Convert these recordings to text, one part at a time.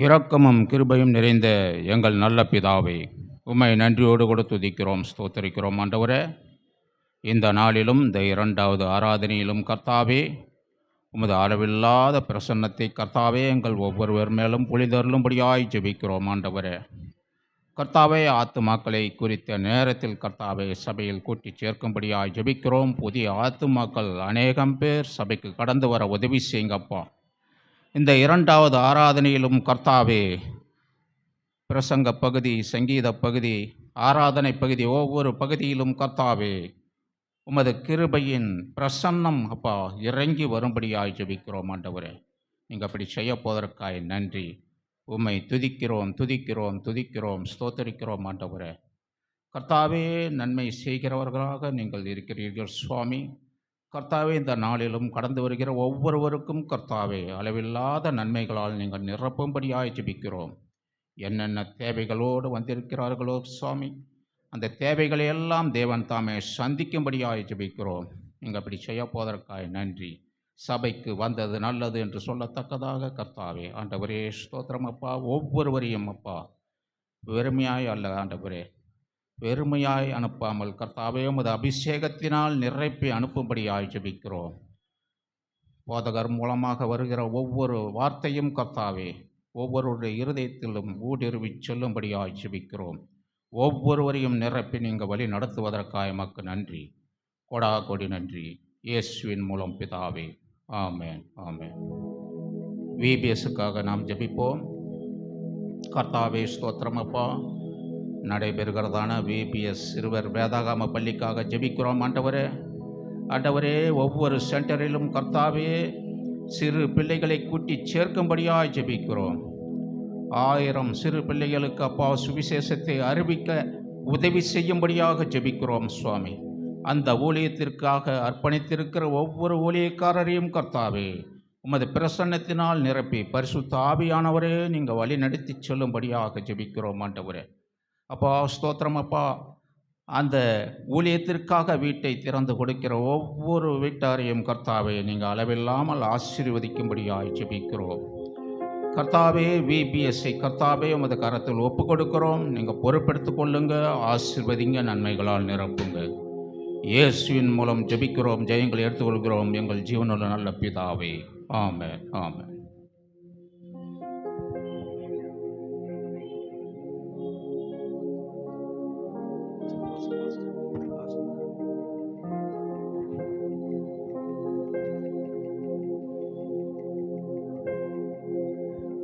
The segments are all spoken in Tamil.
இரக்கமும் கிருபையும் நிறைந்த எங்கள் நல்ல பிதாவே, உம்மை நன்றியோடு கூட துதிக்கிறோம், ஸ்தோத்தரிக்கிறோம். ஆண்டவரே, இந்த நாளிலும் இந்த இரண்டாவது ஆராதனையிலும் கர்த்தாவே, உமது அளவில்லாத பிரசன்னத்தை கர்த்தாவே எங்கள் ஒவ்வொருவர் மேலும் பொழிதருளும்படியாய் ஜெபிக்கிறோம். ஆண்டவரே, கர்த்தாவே, ஆத்துமாக்களை குறித்த நேரத்தில் கர்த்தாவே சபையில் கூட்டி சேர்க்கும்படியாய் ஜெபிக்கிறோம். புதிய ஆத்துமாக்கள் அநேகம் பேர் சபைக்கு கடந்து வர உதவி செய்யுங்கப்பா. இந்த இரண்டாவது ஆராதனையிலும் கர்த்தாவே, பிரசங்க பகுதி, சங்கீத பகுதி, ஆராதனை பகுதி, ஒவ்வொரு பகுதியிலும் கர்த்தாவே உமது கிருபையின் பிரசன்னம் அப்பா இறங்கி வரும்படியாய் ஜெபிக்கிறோம். ஆண்டவரே, நீங்கள் அப்படி செய்ய போவதற்காய் நன்றி. உம்மை துதிக்கிறோம், துதிக்கிறோம், துதிக்கிறோம், ஸ்தோத்தரிக்கிறோம். ஆண்டவரே, கர்த்தாவே, நன்மை செய்கிறவர்களாக நீங்கள் இருக்கிறீர்கள் சுவாமி. கர்த்தாவே, இந்த நாளிலும் கடந்து வருகிற ஒவ்வொருவருக்கும் கர்த்தாவே அளவில்லாத நன்மைகளால் நீங்கள் நிரப்பும்படியாய் ஜெபிக்கிறோம். என்னென்ன தேவைகளோடு வந்திருக்கிறார்களோ சுவாமி, அந்த தேவைகளை எல்லாம் தேவன் தாமே சந்திக்கும்படியாய் ஜெபிக்கிறோம். நீங்கள் அப்படி செய்ய போவதற்காய் நன்றி. சபைக்கு வந்தது நல்லது என்று சொல்லத்தக்கதாக கர்த்தாவே ஆண்டவரே ஸ்தோத்திரம் அப்பா. ஒவ்வொருவரையும் அப்பா வெறுமையாய் அல்ல ஆண்டவரே, வெறுமையாய் அனுப்பாமல் கர்த்தாவே உமது அபிஷேகத்தினால் நிரப்பி அனுப்பும்படியாய் ஜெபிக்கிறோம். போதகர் மூலமாக வருகிற ஒவ்வொரு வார்த்தையும் கர்த்தாவே ஒவ்வொருடைய இருதயத்திலும் ஊடுருவி செல்லும்படியாய் ஜெபிக்கிறோம். ஒவ்வொருவரையும் நிரப்பி நீங்கள் வழி நடத்துவதற்காக எமக்கு நன்றி, கொடா கொடி நன்றி. இயேசுவின் மூலம் பிதாவே, ஆமேன், ஆமேன். விபிஎஸ்ஸுக்காக நாம் ஜெபிப்போம். கர்த்தாவே ஸ்தோத்திரம் அப்பா. நடைபெறுகிறதான விபிஎஸ் சிறுவர் வேதாகம பள்ளிக்காக ஜெபிக்கிறோம். ஆண்டவரே, ஆண்டவரே, ஒவ்வொரு சென்டரிலும் கர்த்தாவே சிறு பிள்ளைகளை கூட்டி சேர்க்கும்படியாக ஜெபிக்கிறோம். 1000 சிறு பிள்ளைகளுக்கு அப்பா சுவிசேஷத்தை அறிவிக்க உதவி செய்யும்படியாக ஜெபிக்கிறோம் சுவாமி. அந்த ஊழியத்திற்காக அர்ப்பணித்திருக்கிற ஒவ்வொரு ஊழியக்காரரையும் கர்த்தாவே உமது பிரசன்னத்தினால் நிரப்பி பரிசுத்த ஆவியானவரே நீங்கள் வழி நடத்தி செல்லும்படியாக ஜெபிக்கிறோம். ஆண்டவரே அப்பா ஸ்தோத்திரம் அப்பா. அந்த ஊழியத்திற்காக வீட்டை திறந்து கொடுக்கிற ஒவ்வொரு வீட்டாரையும் கர்த்தாவே நீங்கள் அளவில்லாமல் ஆசீர்வதிக்கும்படியாய் ஜெபிக்கிறோம். கர்த்தாவே, விபிஎஸ்ஐ கர்த்தாவே உமது கரத்தில் ஒப்பு கொடுக்கிறோம். நீங்கள் பொறுப்பெடுத்து கொள்ளுங்க, ஆசீர்வதிங்க, நன்மைகளால் நிரப்புங்க. இயேசுவின் மூலம் ஜெபிக்கிறோம், ஜெயங்களை எடுத்துக்கொள்கிறோம் எங்கள் ஜீவனுள்ள நல்ல பிதாவே, ஆமென், ஆமென்.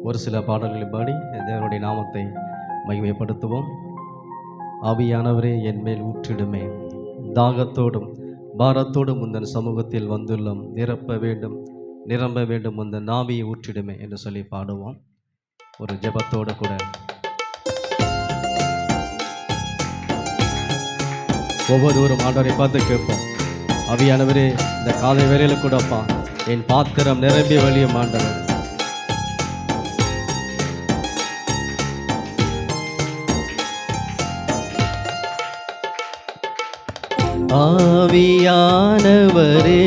ஒரு சில பாடல்களை பாடி தேவனுடைய நாமத்தை மகிமைப்படுத்துவோம். ஆவியானவரே என் மேல் ஊற்றிடுமே, தாகத்தோடும் பாரத்தோடும் உந்தன் சமூகத்தில் வந்துள்ளோம், நிரப்ப வேண்டும் நிரம்ப வேண்டும் உந்தன் நாவியை ஊற்றிடுமே என்று சொல்லி பாடுவோம். ஒரு ஜெபத்தோடு கூட ஒவ்வொருவரும் ஆண்டவரை பார்த்து கேட்போம். ஆவியானவரே, இந்த காலை வேளையில கூடப்பா என் பாத்திரம் நிரம்பி வழியும் ஆண்டவர். ஆவியானவரே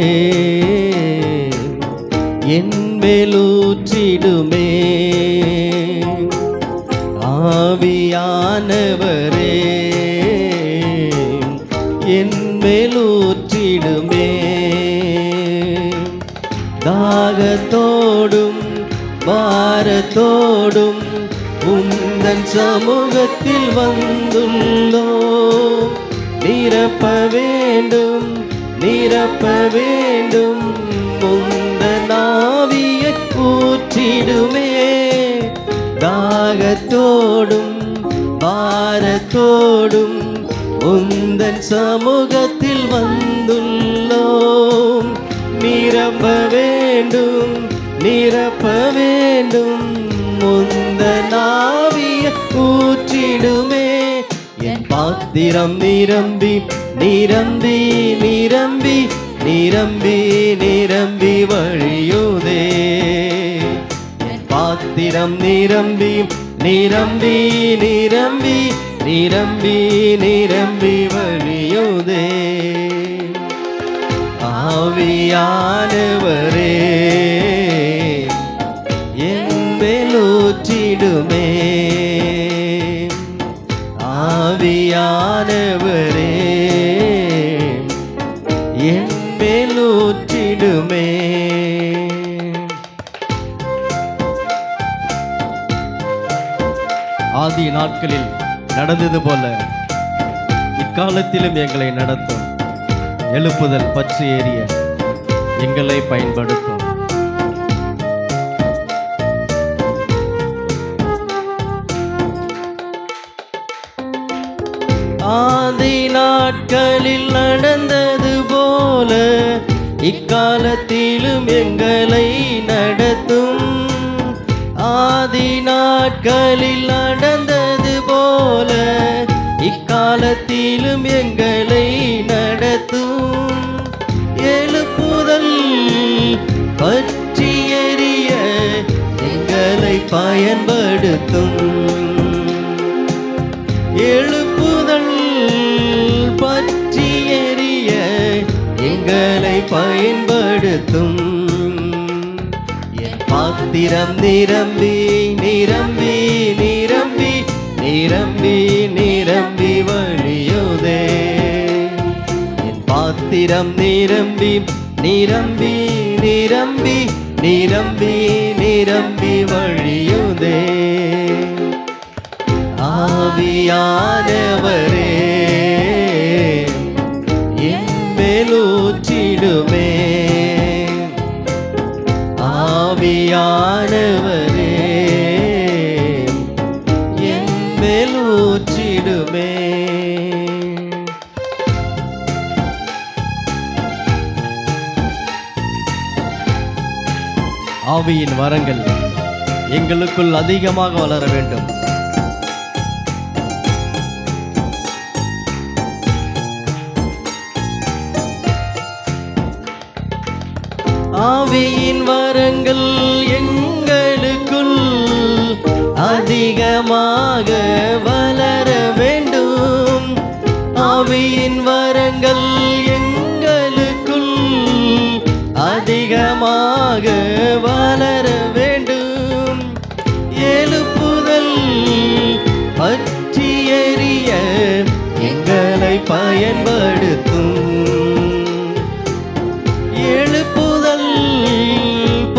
என் மேலூற்றிடுமே, ஆவியானவரே என் மேலூற்றிடுமே, தாகத்தோடும் பாரத்தோடும் உந்தன் சமூகத்தில் வந்துள்ளோம், நிரப்ப வேண்டும் நிரப்ப வேண்டும் உந்தன் ஆவியை ஊற்றிடுமே, தாகத்தோடும் பாரத்தோடும் உந்தன் சமூகத்தில் வந்துள்ளோம், நிரப்ப வேண்டும் நிரப்ப வேண்டும் உந்தன் ஆவியை ஊற்றிடுமே. என் பாத்திரம் நிரம்பி நிரம்பி நிரம்பி நிரம்பி நிரம்பி வழியுதே, என் பாத்திரம் நிரம்பி நிரம்பி நிரம்பி நிரம்பி நிரம்பி வழியுதே. ஆவியானவரே என் மேல் மேலூற்றிடுமே. ஆவியானவரே என் மேலூற்றிடுமே. ஆதி நாட்களில் நடந்தது போல இக்காலத்திலும் எங்களை நடத்தும். எழுப்புதல் பற்றி எறிய எங்களை பயன்படுத்தும். ஆதி நாட்களில் நடந்தது போல இக்காலத்திலும் எங்களை நடத்தும். ஆதி நாட்களில் நடந்தது போல இக்காலத்திலும் எங்களை நடத்தும். எழுப்புதல் பற்றி எறிய எங்களை பயன்படுத்தும். எழுப்புதல் பற்றி எறிய எங்களை பயன்படுத்தும். என் பாத்திரம் நிரம்பி நிரம்பி நிரம்பி நிரம்பி நிரம்பி வழியுதே. என் பாத்திரம் நிரம்பி நிரம்பி நிரம்பி நிரம்பி நிரம்பி வழியுதே. ஆவியானவரே என் மேலூற்றிடுமே. ஆவியானவரே என் மேலூற்றிடுமே. ஆவியின் வரங்கள் எங்களுக்குள் அதிகமாக வளர வேண்டும். ஆவியின் வரங்கள் எங்களுக்குள் அதிகமாக வளர வேண்டும். ஆவியின் வரங்கள் எங்களுக்குள் அதிகமாக வளர வேண்டும். எழுப்புதல் பற்றி எறிய எங்களை பயன்படுத்தும். எழுப்புதல்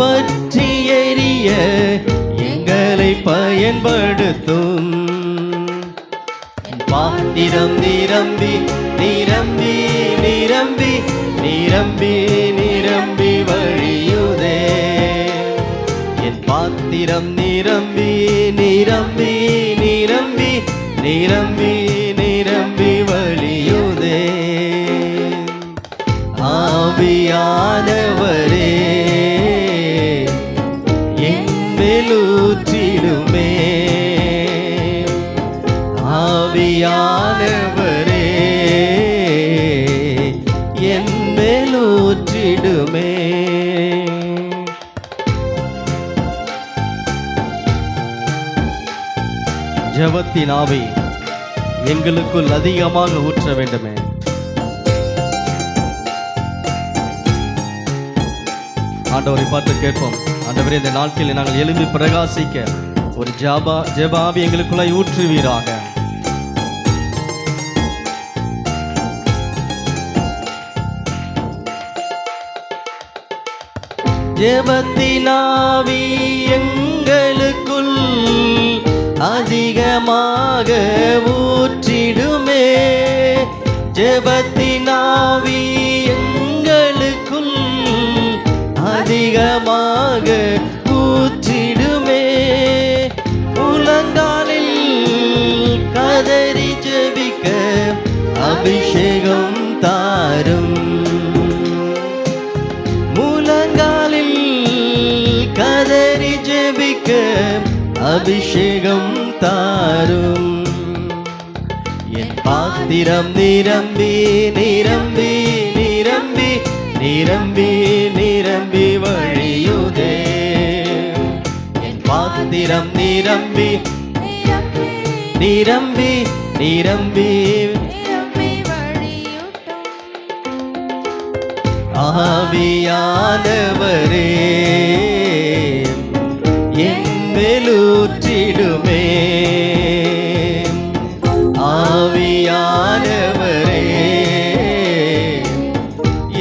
பற்றி எறிய எங்களை பயன்படுத்தும். பாத்திரம் நிரம்பி நிரம்பி நிரம்பி நிரம்பி நிரம்பி வழியுதே. என் பாத்திரம் நிரம்பி நிரம்பி நிரம்பி நிரம்பி நிரம்பி வழியுதே. ஆவியானவரே என் மேலூற்றிடுமே. ஆவியானவரே என் மேலூற்றிடுமே. ஜெபத்தின் ஆவி எங்களுக்குள் அதிகமாக ஊற்ற வேண்டுமே. ஆண்டவரை பார்த்து கேட்போம். ஆண்டவரே, இந்த நாட்களில் நாங்கள் எழும்பி பிரகாசிக்க ஒரு ஜெப ஆவி எங்களுக்குள்ளாய் ஊற்றுவீராக. ஜெபத்தின் ஆவி எங்களுக்குள் அதிகமாக ஊற்றிடுமே. ஜெபத்தின் ஆவி எங்களுக்குள் அதிகமாக ஊற்றிடுமே. முழங்காலில் கதறி ஜெபிக்க அபிஷேகம் தாரும். முழங்காலில் கதறி ஜெபிக்க அபிஷேகம் தாரும். என் பாத்திரம் நிரம்பி நிரம்பி நிரம்பி நிரம்பி நிரம்பி வழியுதே. என் பாத்திரம் நிரம்பி நிரம்பி நிரம்பி ஆவியானவரே என் மேலூற்றிடுமே. ஆவியானவரே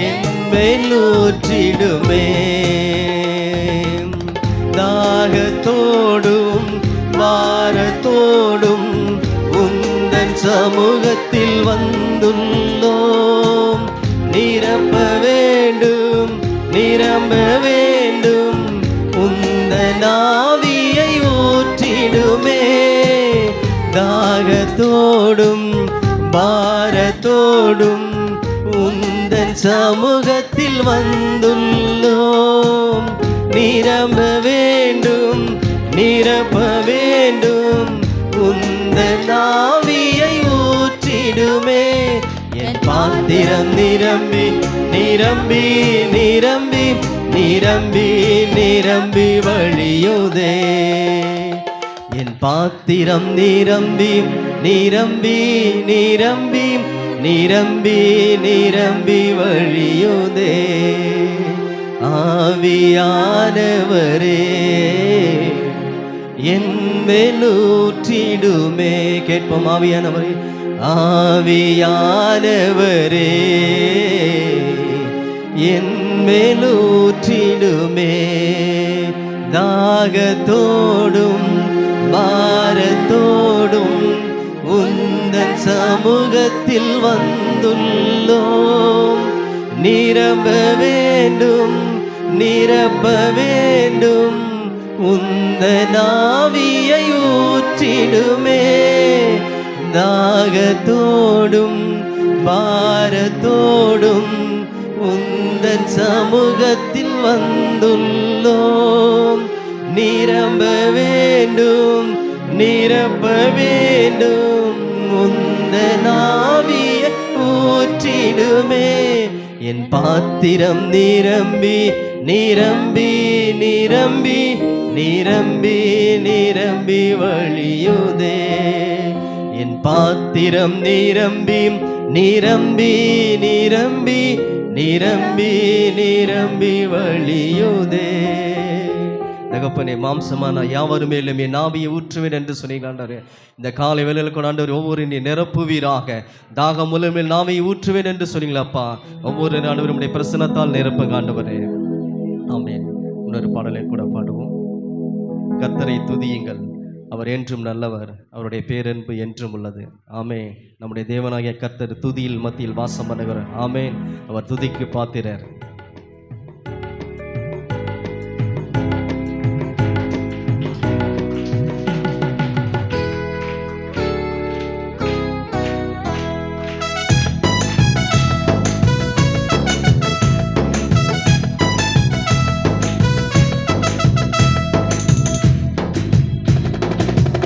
என் மேலூற்றிடுமே. தாகத்தோடும் பாரத்தோடும் உந்தன் சமூகத்தில் வந்துள்ளோம். நிரப்ப வேண்டும் நிரம்ப வேண்டும் உந்தன் ஆவியை ஊற்றிடுமே. தாகத்தோடும் பாரத்தோடும் உந்தன் சமூகத்தில் வந்துள்ளோம். நிரம்ப வேண்டும் நிரப்ப வேண்டும் உந்தன் ஆவியை ஊற்றிடுமே. என் பாத்திரம் நிரம்பி நிரம்பி நிரம்பி நிரம்பி நிரம்பி வழியுதே. என் பாத்திரம் நிரம்பி நிரம்பி நிரம்பி நிரம்பி நிரம்பி வழியுதே. ஆவியானவரே என் மேலூற்றிடுமே. கேட்போம். ஆவியானவரே ஆவியானவரே என் மேலூற்றிடுமே. தாகத்தோடும் பாரத்தோடும் உந்தன் சமூகத்தில் வந்துள்ளோம். நிரம்ப வேண்டும் நிரப்ப வேண்டும் உந்தன் ஆவியை ஊற்றிடுமே. தாகத்தோடும் பாரத்தோடும் உந்தன் சமூகத்தில் வந்துள்ளோம். நிரம்ப வேண்டும் நிரப்ப வேண்டும் உந்தன் ஆவியை ஊற்றிடுமே. என் பாத்திரம் நிரம்பி நிரம்பி நிரம்பி நிரம்பி நிரம்பி வழியுதே. என் பாத்திரம் நிரம்பி நிரம்பி நிரம்பி நிரம்பி நிரம்பி வழியுதே. தகப்பனே, மாம்சமான யாவரும் மேலும் என் ஆவியை ஊற்றுவேன் என்று சொன்னீங்க. இந்த காலை வேளையில் கூட ஆண்டவர் ஒவ்வொரு நீ நிரப்புவீராக. தாகம் மூலமே நாவை ஊற்றுவேன் என்று சொன்னீங்களப்பா. ஒவ்வொரு நாளும் நம்முடைய பிரசன்னத்தால் நிரப்புங்க ஆண்டவரே. ஆமென். இன்னொரு பாடலை கூட பாடுவோம். கர்த்தரை துதியுங்கள், அவர் என்றும் நல்லவர், அவருடைய பேரன்பு என்றும் உள்ளது. ஆமே. நம்முடைய தேவனாகிய கர்த்தர் துதியில் மத்தியில் வாசம் பண்ணுகிறார். ஆமேன். அவர் துதிக்கு பாத்திரர்.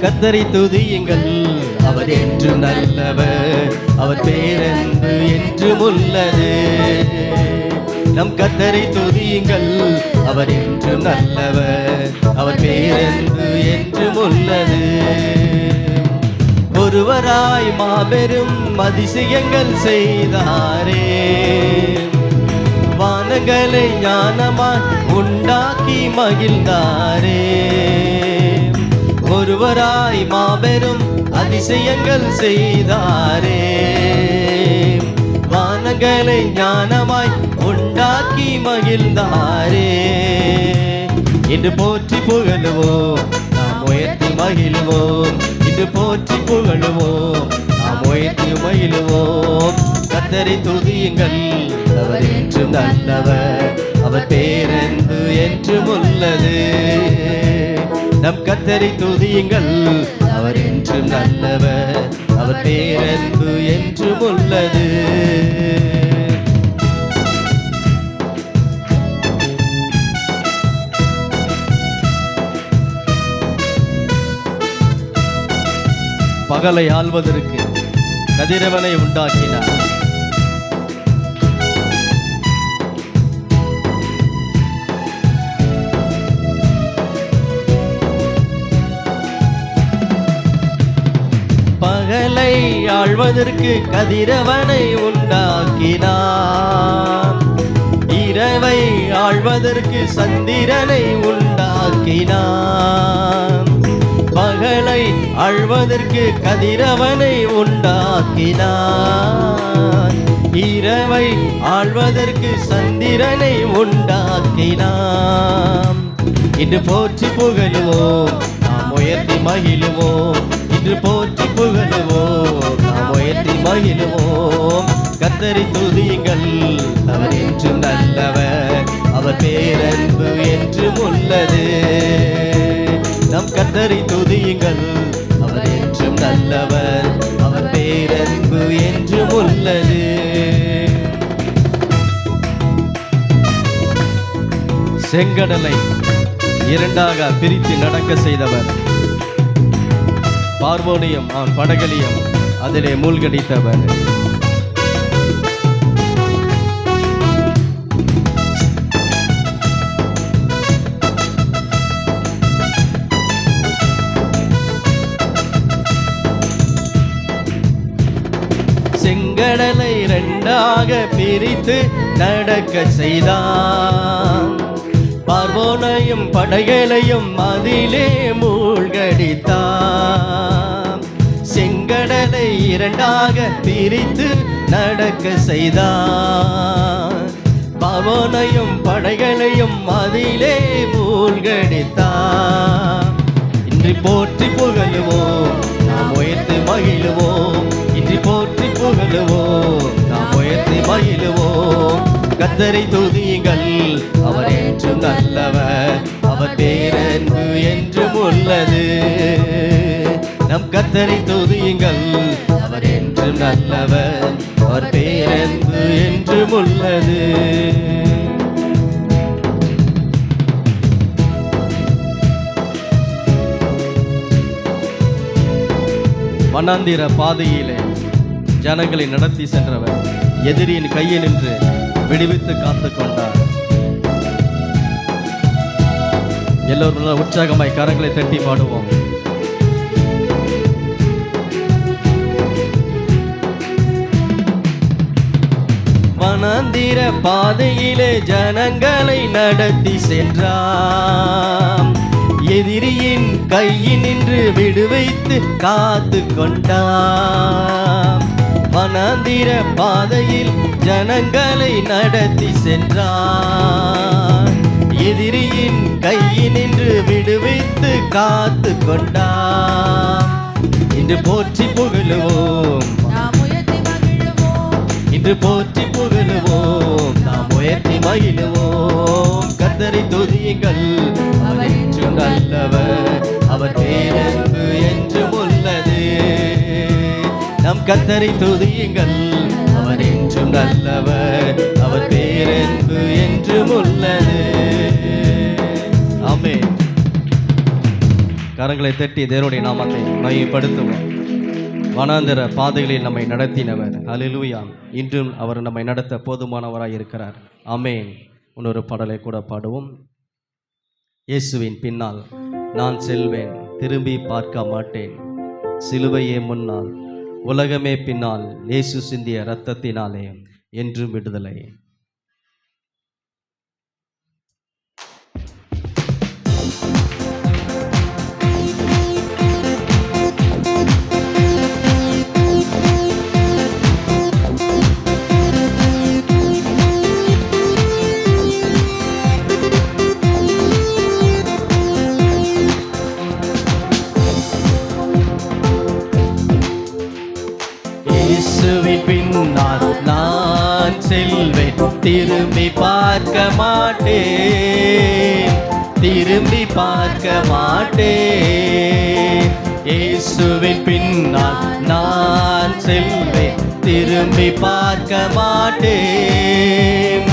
கர்த்தரை துதியுங்கள், அவர் என்று நல்லவர், அவர் பேரன்பு என்றும் உள்ளது. நம் கர்த்தரை துதியுங்கள், அவர் என்று நல்லவர், அவர் பேரன்பு என்றும் உள்ளது. ஒருவராய் மாபெரும் அதிசயங்கள் செய்தாரே, வானங்களை ஞானமாய் உண்டாக்கி மகிழ்ந்தாரே. ஒருவராய் மாபெரும் அதிசயங்கள் செய்தாரே, வானங்களை ஞானமாய் உண்டாக்கி மகிழ்ந்தாரே. இன்று போற்றி புகழுவோம், நாம் உயர்த்தி மகிழ்வோம். இன்று போற்றி புகழுவோம், நாம் உயர்த்தி மகிழ்வோம். கர்த்தரை துதியுங்கள், அவர் என்றும் நல்லவர், அவர் பேரன்பு என்றும் உள்ளது. நம் கர்த்தரை துதியுங்கள், அவர் என்றும் நல்லவர், அவர் பேரன்பு என்றும் உள்ளது. பகலை ஆள்வதற்கு கதிரவனை உண்டாக்கினார். பகலை ஆள்வதற்கு கதிரவனை உண்டாக்கினார். இரவை இரவை ஆழ்வதற்கு சந்திரனை உண்டாக்கினான், பகலை ஆழ்வதற்கு கதிரவனை உண்டாக்கினான். இரவை ஆழ்வதற்கு சந்திரனை உண்டாக்கினான். இன்று போற்றி புகழுவோம், நாம் உயர்த்தி மகிழுவோம். இன்று போற்றி புகழுவோம், நாம் உயர்த்தி மகிழுவோம். கர்த்தரை துதியுங்கள், அவர் என்றும் நல்லவர், அவர் பேரன்பு என்றும் உள்ளது. நம் கர்த்தரை துதியுங்கள், அவர் என்றும் நல்லவர், அவர் பேரன்பு என்றும் உள்ளது. செங்கடலை இரண்டாக பிரித்து நடக்க செய்தவர், பார்வோனையும் அவன் படகளையும் அதிலே மூழ்கடித்தவர். செங்கடலை இரண்டாக பிரித்து நடக்க செய்தான், பார்வோனையும் படகளையும் அதிலே மூழ்கடித்தான். செங்கடலை இரண்டாக பிரித்து நடக்க செய்தான், பார்வோனையும் படகளையும் அதிலே மூழ்கடித்தான். இன்று போற்றி புகழுவோம், நாம் உயர்த்து மகிழுவோம். இன்று போற்றி புகழுவோம், நாம் உயர்த்தி மகிழுவோம். கர்த்தரை துதியுங்கள், அவர் என்றும் நல்லவர், அவர் பேரன்பு என்றும் உள்ளது. நம் கர்த்தரை துதியுங்கள், அவர் என்றும் நல்லவர், அவர் பேரன்பு என்றும் உள்ளது. வனாந்திர பாதையிலே ஜனங்களை நடத்தி சென்றவர் எதிரியின் கையில் நின்று விடுவித்து காத்து கொண்டார். எல்லோரும் உற்சாகமாய் கரங்களை தட்டி பாடுவோம். வனாந்திர பாதையிலே ஜனங்களை நடத்தி சென்றான், எதிரியின் கையில் நின்று விடுவித்து காத்து கொண்டான். வனாந்திர பாதையில் ஜனங்களை நடத்தி சென்றான், எதிரியின் கையில் நின்று விடுவித்து காத்து கொண்டான். இன்று போற்றி புகழுவோம், இன்று போற்றி புகழுவோம், நாம் உயர்த்தி மகிழுவோம். கர்த்தரை துதியுங்கள், அவர் என்றும் நல்லவர், அவர் பேரன்பு என்றும் உள்ளது. நம் கர்த்தரை துதியுங்கள், அவர் என்றும் நல்லவர், அவர் பேரன்பு என்றும் உள்ளது. ஆமென். கரங்களை தட்டி தேவனுடைய நாமத்தை மகிமைப்படுத்துவோம். வனாந்தர பாதைகளில் நம்மை நடத்தினவர், ஹல்லேலூயா. இன்றும் அவர் நம்மை நடத்த போதுமானவராய் இருக்கிறார். ஆமென். இன்னொரு பாடலை கூட பாடுவோம். இயேசுவின் பின்னால் நான் செல்வேன், திரும்பி பார்க்க மாட்டேன், சிலுவையே முன்னால், உலகமே பின்னால், இயேசு சிந்திய இரத்தத்தினாலே என்றும் விடுதலை. இயேசுவின் பின்னால் நான் செல்வேன், திரும்பி பார்க்க மாட்டேன், திரும்பி பார்க்க மாட்டேன். இயேசுவின் பின்னால் நான் செல்வேன், திரும்பி பார்க்க மாட்டேன்,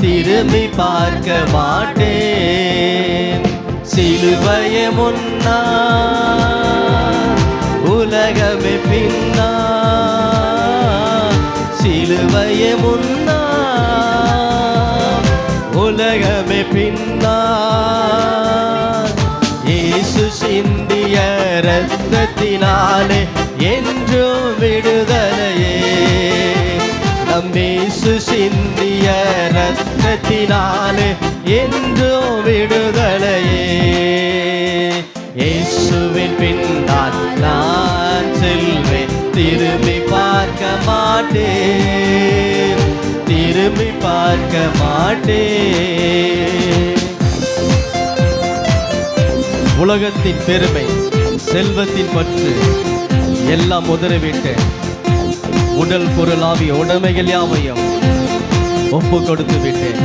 திரும்பி பார்க்க மாட்டேன். சிலுவையே முன்னா, உலகமே பின்னா, சிலுவையே முன்னா, உலகமே பின்னா. இயேசு சிந்திய இரத்தத்தினாலே என்றும் விடுதலையே. நம் இயேசு சிந்திய ரத்தத்தினாலே என்றும் விடுதலையே. இயேசுவின் பின்னால் நான் செல்வேன், திரும்பி பார்க்க மாட்டேன், திரும்பி பார்க்க மாட்டேன். உலகத்தின் பெருமை, செல்வத்தின் பற்று எல்லாம் உதறிவிட்டு உடல் பொருளாவிய உடைமைகள் யாவையும் ஒப்பு கொடுத்து விட்டேன்.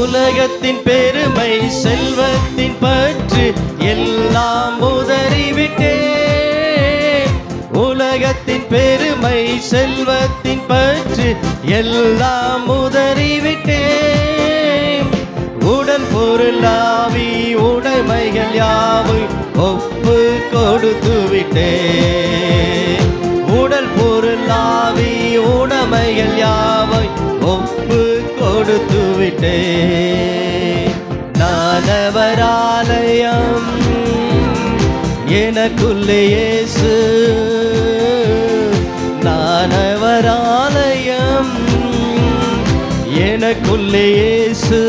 உலகத்தின் பெருமை, செல்வத்தின் பற்று எல்லாம் உதறிவிட்டேன். உலகத்தின் பெருமை, செல்வத்தின் பற்று எல்லாம் உதறிவிட்டேன். உடல் பொருளாவி உடைமைகள் யாவை ஒப்பு கொடுத்து விட்டேன். உடல் பொருளாவி உடைமைகள் யாவை ஒப்பு கொடுத்து விட்டேன். நான் அவர் ஆலயம், எனக்குள்ளே இயேசு. நான் அவர் ஆலயம், எனக்குள்ளே இயேசு.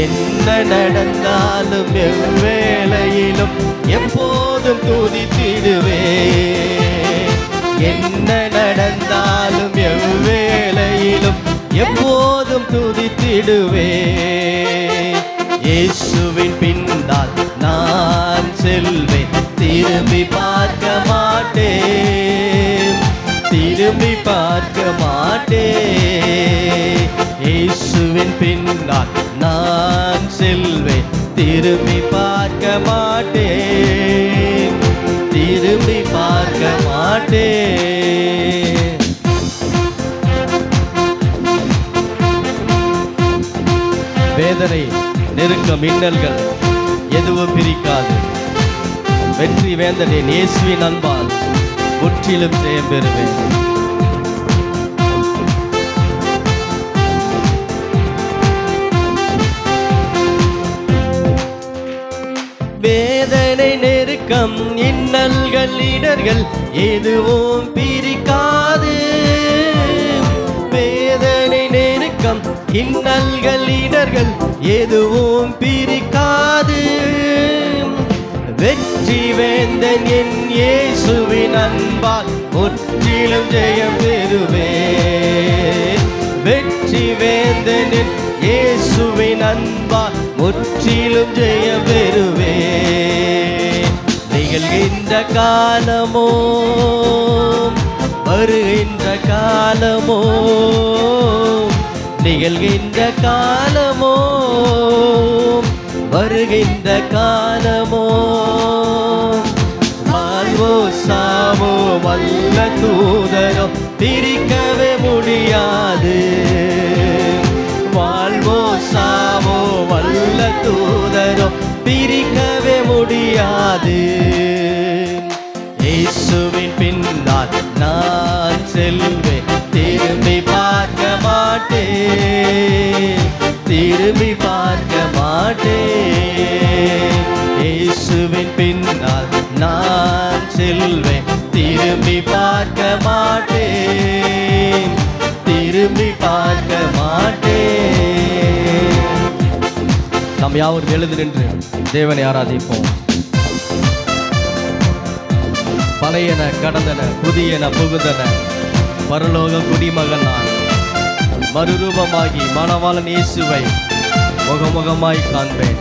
என்ன நடந்தாலும் எவ்வேளையிலும் எப்போதும் துதித்திடுவேன். என்ன நடந்தாலும் எவ்வேளையிலும் எப்போதும் துதித்திடுவேன். இயேசுவின் பின்னால் நான் செல்வேன், திரும்பி பார்க்க மாட்டேன், திரும்பி பார்க்க மாட்டேன். இயேசுவின் பின்னால் நான் செல்வேன், திரும்பி பார்க்க மாட்டேன், திரும்பி பார்க்க மாட்டேன். வேதனை, நெருக்கம், மின்னல்கள் எதுவும் பிரிக்காது. வெற்றி வேந்தனின் இயேசுவின் அன்பால் முற்றிலும் ஜெயம் பெறுவேன். வேதனை, நெருக்கம், இன்னல்கள், இடர்கள் எதுவும் பிரிக்காது. வேதனை, நெருக்கம், இன்னல்கள், இடர்கள் எதுவும் பிரிக்காது. வெற்றி வேந்தன் என் இயேசுவின் அன்பால் முற்றிலும் ஜெயம் பெறுவேன். வெற்றி வேந்தன் என் இயேசுவின் அன்பால் முற்றிலும் ஜெயம் பெறுவேன். நிகழ்கின்ற காலமோ வருகின்ற காலமோ, நிகழ்கின்ற காலமோ வருகின்ற காலமோ, வாழ்வோ சாவோ வல்ல தூதரோ பிரிக்கவே முடியாது. வாழ்வோ சாவோ வல்ல தூதரோ பிரிக்கவே முடியாது. இயேசுவின் பின்னால் நான் செல்வேன், திரும்பி பார்க்க மாட்டேன், திரும்பி பார்க்க மாட்டேன். இயேசுவின் பின்னால் நான் செல்வேன், திரும்பி பார்க்க மாட்டேன், திரும்பி பார்க்க மாட்டேன். நாம் யாவரும் எழுந்து நின்று தேவனை ஆராதிப்போம். பழையன கடந்தன, புதியன புகுந்தன, பரலோக குடிமகன் நான் மறுரூபமாகி மணவாளன் இயேசுவை முகமுகமாய் காண்பேன்.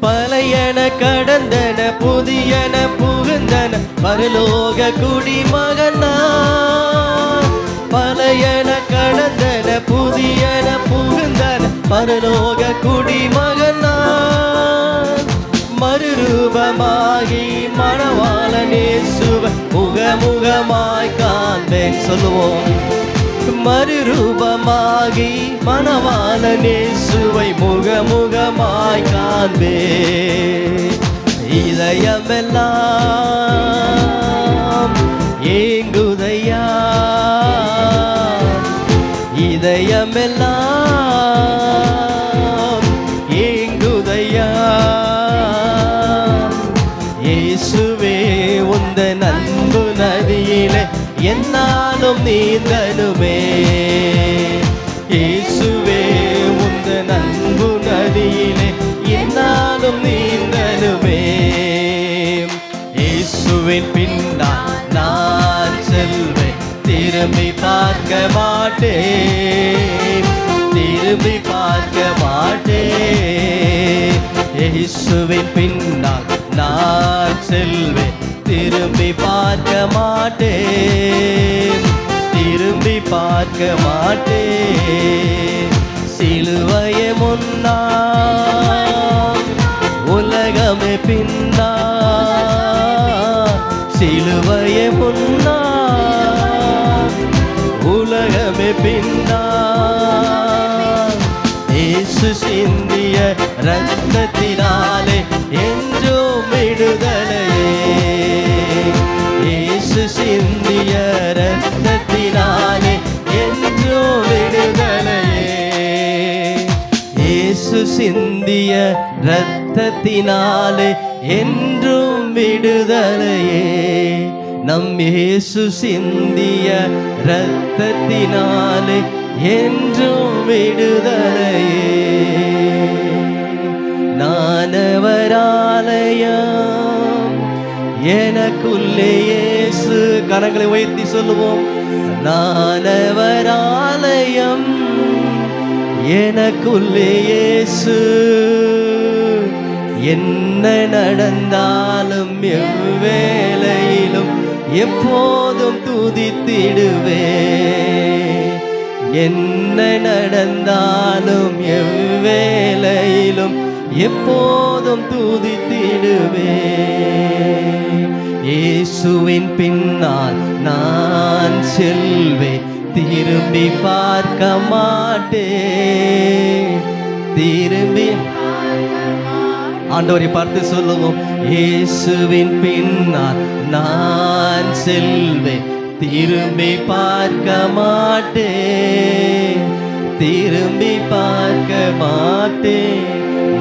பழையன கடந்தன, புதியன புகுந்தன, பரலோக குடிமகன் நான். பழையன கடந்தன, புதியன புகுந்தன, பரலோக குடிமகன் நான். மறுரூபமாகி மணவாளன் இயேசுவை முகமுகமாய் காண்பேன். சொல்லுவோம். மறுரூபமாகி மணவாளன் இயேசுவை முகமுகமாய் காண்பேன். இதயமெல்லாம் என்னாலும் நீந்தனுமே. இயேசுவே உந்தன் அன்பு நதியிலே என்னாலும் நீந்தனுமே. இயேசுவின் பின்னால் நான் செல்வேன், திரும்பி பார்க்க மாட்டேன், திரும்பி பார்க்க மாட்டேன். இயேசுவின் பின்னால் நான் செல்வேன், திரும்பி பார்க்க மாட்டேன், திரும்பி பார்க்க மாட்டேன். சிலுவையே முன்னா, உலகமே பின்னா, சிலுவையே முன்னா, உலகமே பின்னா. இயேசு சிந்திய ரத்தத்தினாலே என்றும் விடுதலையே. இயேசு சிந்திய ரத்தத்தினாலே என்றும் விடுதலையே. இயேசு சிந்திய ரத்தத்தினாலே என்றும் விடுதலையே. நம் இயேசு சிந்திய ரத்தத்தினாலே என்றும் விடுதலையே. நானவராலயம் எனக்குள்ளே இயேசு. கரங்களை உயர்த்தி சொல்லுவோம். நானவராலயம் எனக்குள்ளே இயேசு. என்ன நடந்தாலும் எவ்வேளையிலும் எப்போதும் துதித்திடுவே. என்ன நடந்தாலும் எவ்வேளையிலும் எப்போதும் துதித்திடுவே. இயேசுவின் பின்னால் நான் செல்வேன், திரும்பி பார்க்க மாட்டேன், திரும்பி. ஆண்டவரை பார்த்து சொல்லுவோம். இயேசுவின் பின்னால் நான் செல்வேன், திரும்பி பார்க்க மாட்டேன், திரும்பி பார்க்க மாட்டேன்.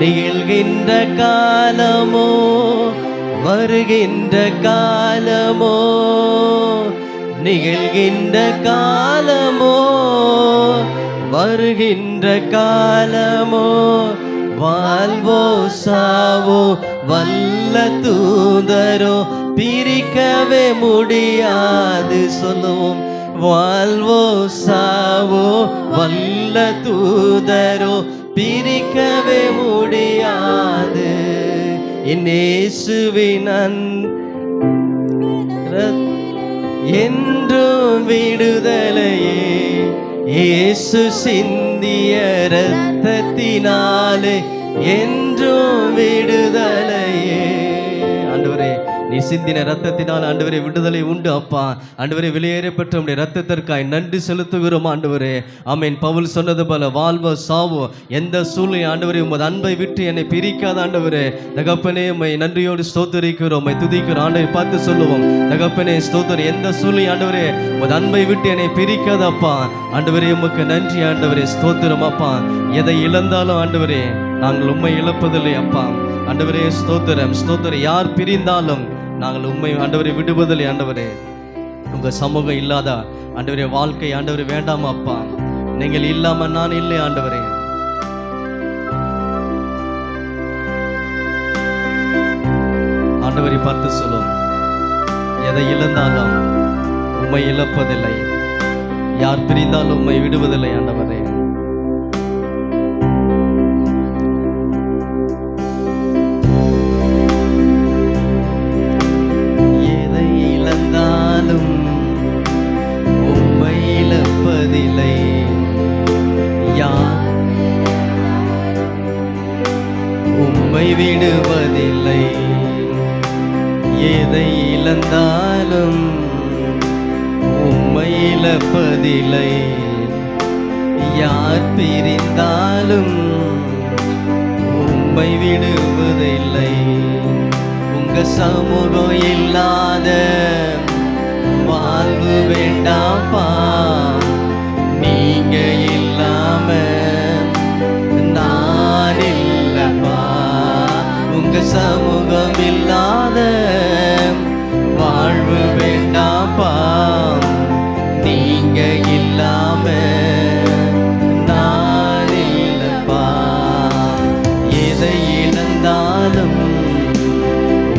நிகழ்கின்ற காலமோ வருகின்ற காலமோ, நிகழ்கின்ற காலமோ வருகின்ற காலமோ, வாழ்வோ சாவோ வல்ல தூதரோ பிரிக்கவே முடியாது. சொல்லுவோம். வாழ்வோ சாவோ வல்ல தூதரோ பிரிக்கவே முடியாது. என் இயேசுவின் என்றும் விடுதலையே. இயேசு சிந்திய ரத்தத்தினாலே என்றும் விடுதலையே. ஆண்டவரே, நீ சிந்தின ரத்தத்தினால் ஆண்டவரே விடுதலை உண்டு அப்பா. ஆண்டவரே, வெளியேற பெற்ற உடைய ரத்தத்திற்காய் நன்றி செலுத்துகிறோம் ஆண்டவரே. ஆமென். பவுல் சொன்னது போல வாழ்வோ சாவோ எந்த சூழ்நிலை ஆண்டவரே உமது அன்பை விட்டு என்னை பிரிக்காத ஆண்டவரே. தகப்பனே, உம்மை நன்றியோடு ஸ்தோத்திரிக்கிறோம், உம்மை துதிக்கிறோம். ஆண்டவரை பார்த்து சொல்லுவோம். தகப்பனே ஸ்தோத்திரம். எந்த சூழ்நிலை ஆண்டவரே உமது அன்பை விட்டு என்னை பிரிக்காத அப்பா. ஆண்டவரே உமக்கு நன்றி ஆண்டவரே, ஸ்தோத்திரம் அப்பா. எதை இழந்தாலும் ஆண்டவரே நாங்கள் உம்மை இழப்பதில்லை அப்பா. ஆண்டவரே ஸ்தோத்திரம், ஸ்தோத்திரம். யார் பிரிந்தாலும் நாங்கள் உண்மை ஆண்டவரை விடுவதில்லை ஆண்டவரே. உங்க சமூகம் இல்லாத ஆண்டவரே வாழ்க்கை ஆண்டவரே வேண்டாமா அப்பா. நீங்கள் இல்லாம நான் இல்லை ஆண்டவரே. ஆண்டவரை பார்த்து சொல்லும். எதை இழந்தாலும் உம்மை இழப்பதில்லை, யார் பிரிந்தாலும் உம்மை விடுவதில்லை ஆண்டவரே. உம்மை விடுவதில்லை, எதை இழந்தாலும் உம்மை இழப்பதில்லை. யார் பிரிந்தாலும் உம்மை விடுவதில்லை. உங்க சமூகம் இல்லாத வாழ்வு வேண்டாப்பா. நீங்க இல்லாம நான் இல்லப்பா. உங்க சமூகம் இல்லாத வாழ்வு வேண்டாப்பா. பிரிந்தாலும்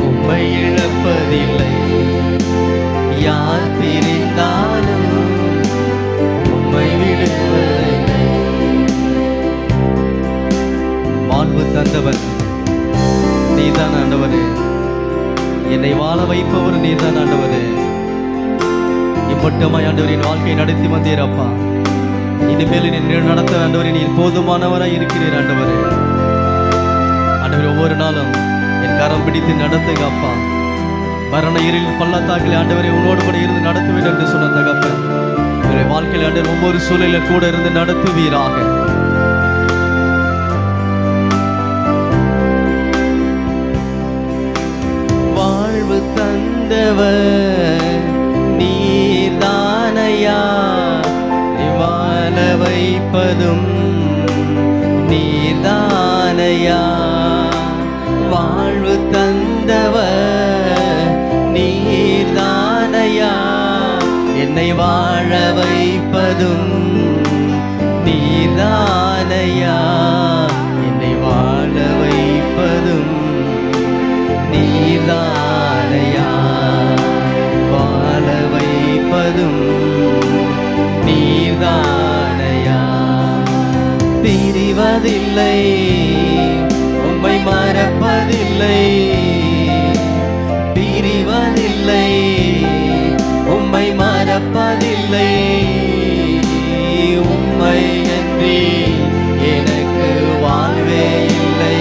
உம்மை இழப்பதில்லை. யார் பிரிந்தாலும் உம்மை விடுவதில்லை. வாழ்வு தந்தவர் நீதான் ஆண்டவரே, என்னை வாழ வைப்பவர் நீதான் ஆண்டவரே. இம்மட்டுமாய் ஆண்டவரே என் வாழ்க்கையை நடத்தி வந்தீர் அப்பா. இனிமேல் நீ நடத்த ஆண்டவரே நீர் போதுமானவராய் இருக்கிறீர் ஆண்டவரே. ஆண்டவரே ஒவ்வொரு நாளும் என் கரம் பிடித்து நடத்துங்க அப்பா. மரண இருளில் பள்ளத்தாக்கில் ஆண்டவரே உன்னோடு கூட இருந்து நடத்துவேன் என்று சொன்ன தகப்பன் என்னுடைய வாழ்க்கையில் ஆண்டவர் ஒவ்வொரு சூழலில் கூட இருந்து நடத்துவீராக. வாழ்வு தந்தவர் நீர்தானையா, வாழ வைப்பதும் நீர்தானையா. வாழ்வு தந்தவர் நீர்தானையா, என்னை வாழ வைப்பதும் நீர்தானையா. என்னை வாழ வைப்பதும் நீர்தானையா. வாழ வைப்பதும் நீர்தானையா. பிரிவதில்லை, உம்மை மறப்பதில்லை. பிரிவதில்லை, உம்மை மறப்பதில்லை. உம்மை அன்றி எனக்கு வாழ்வே இல்லை.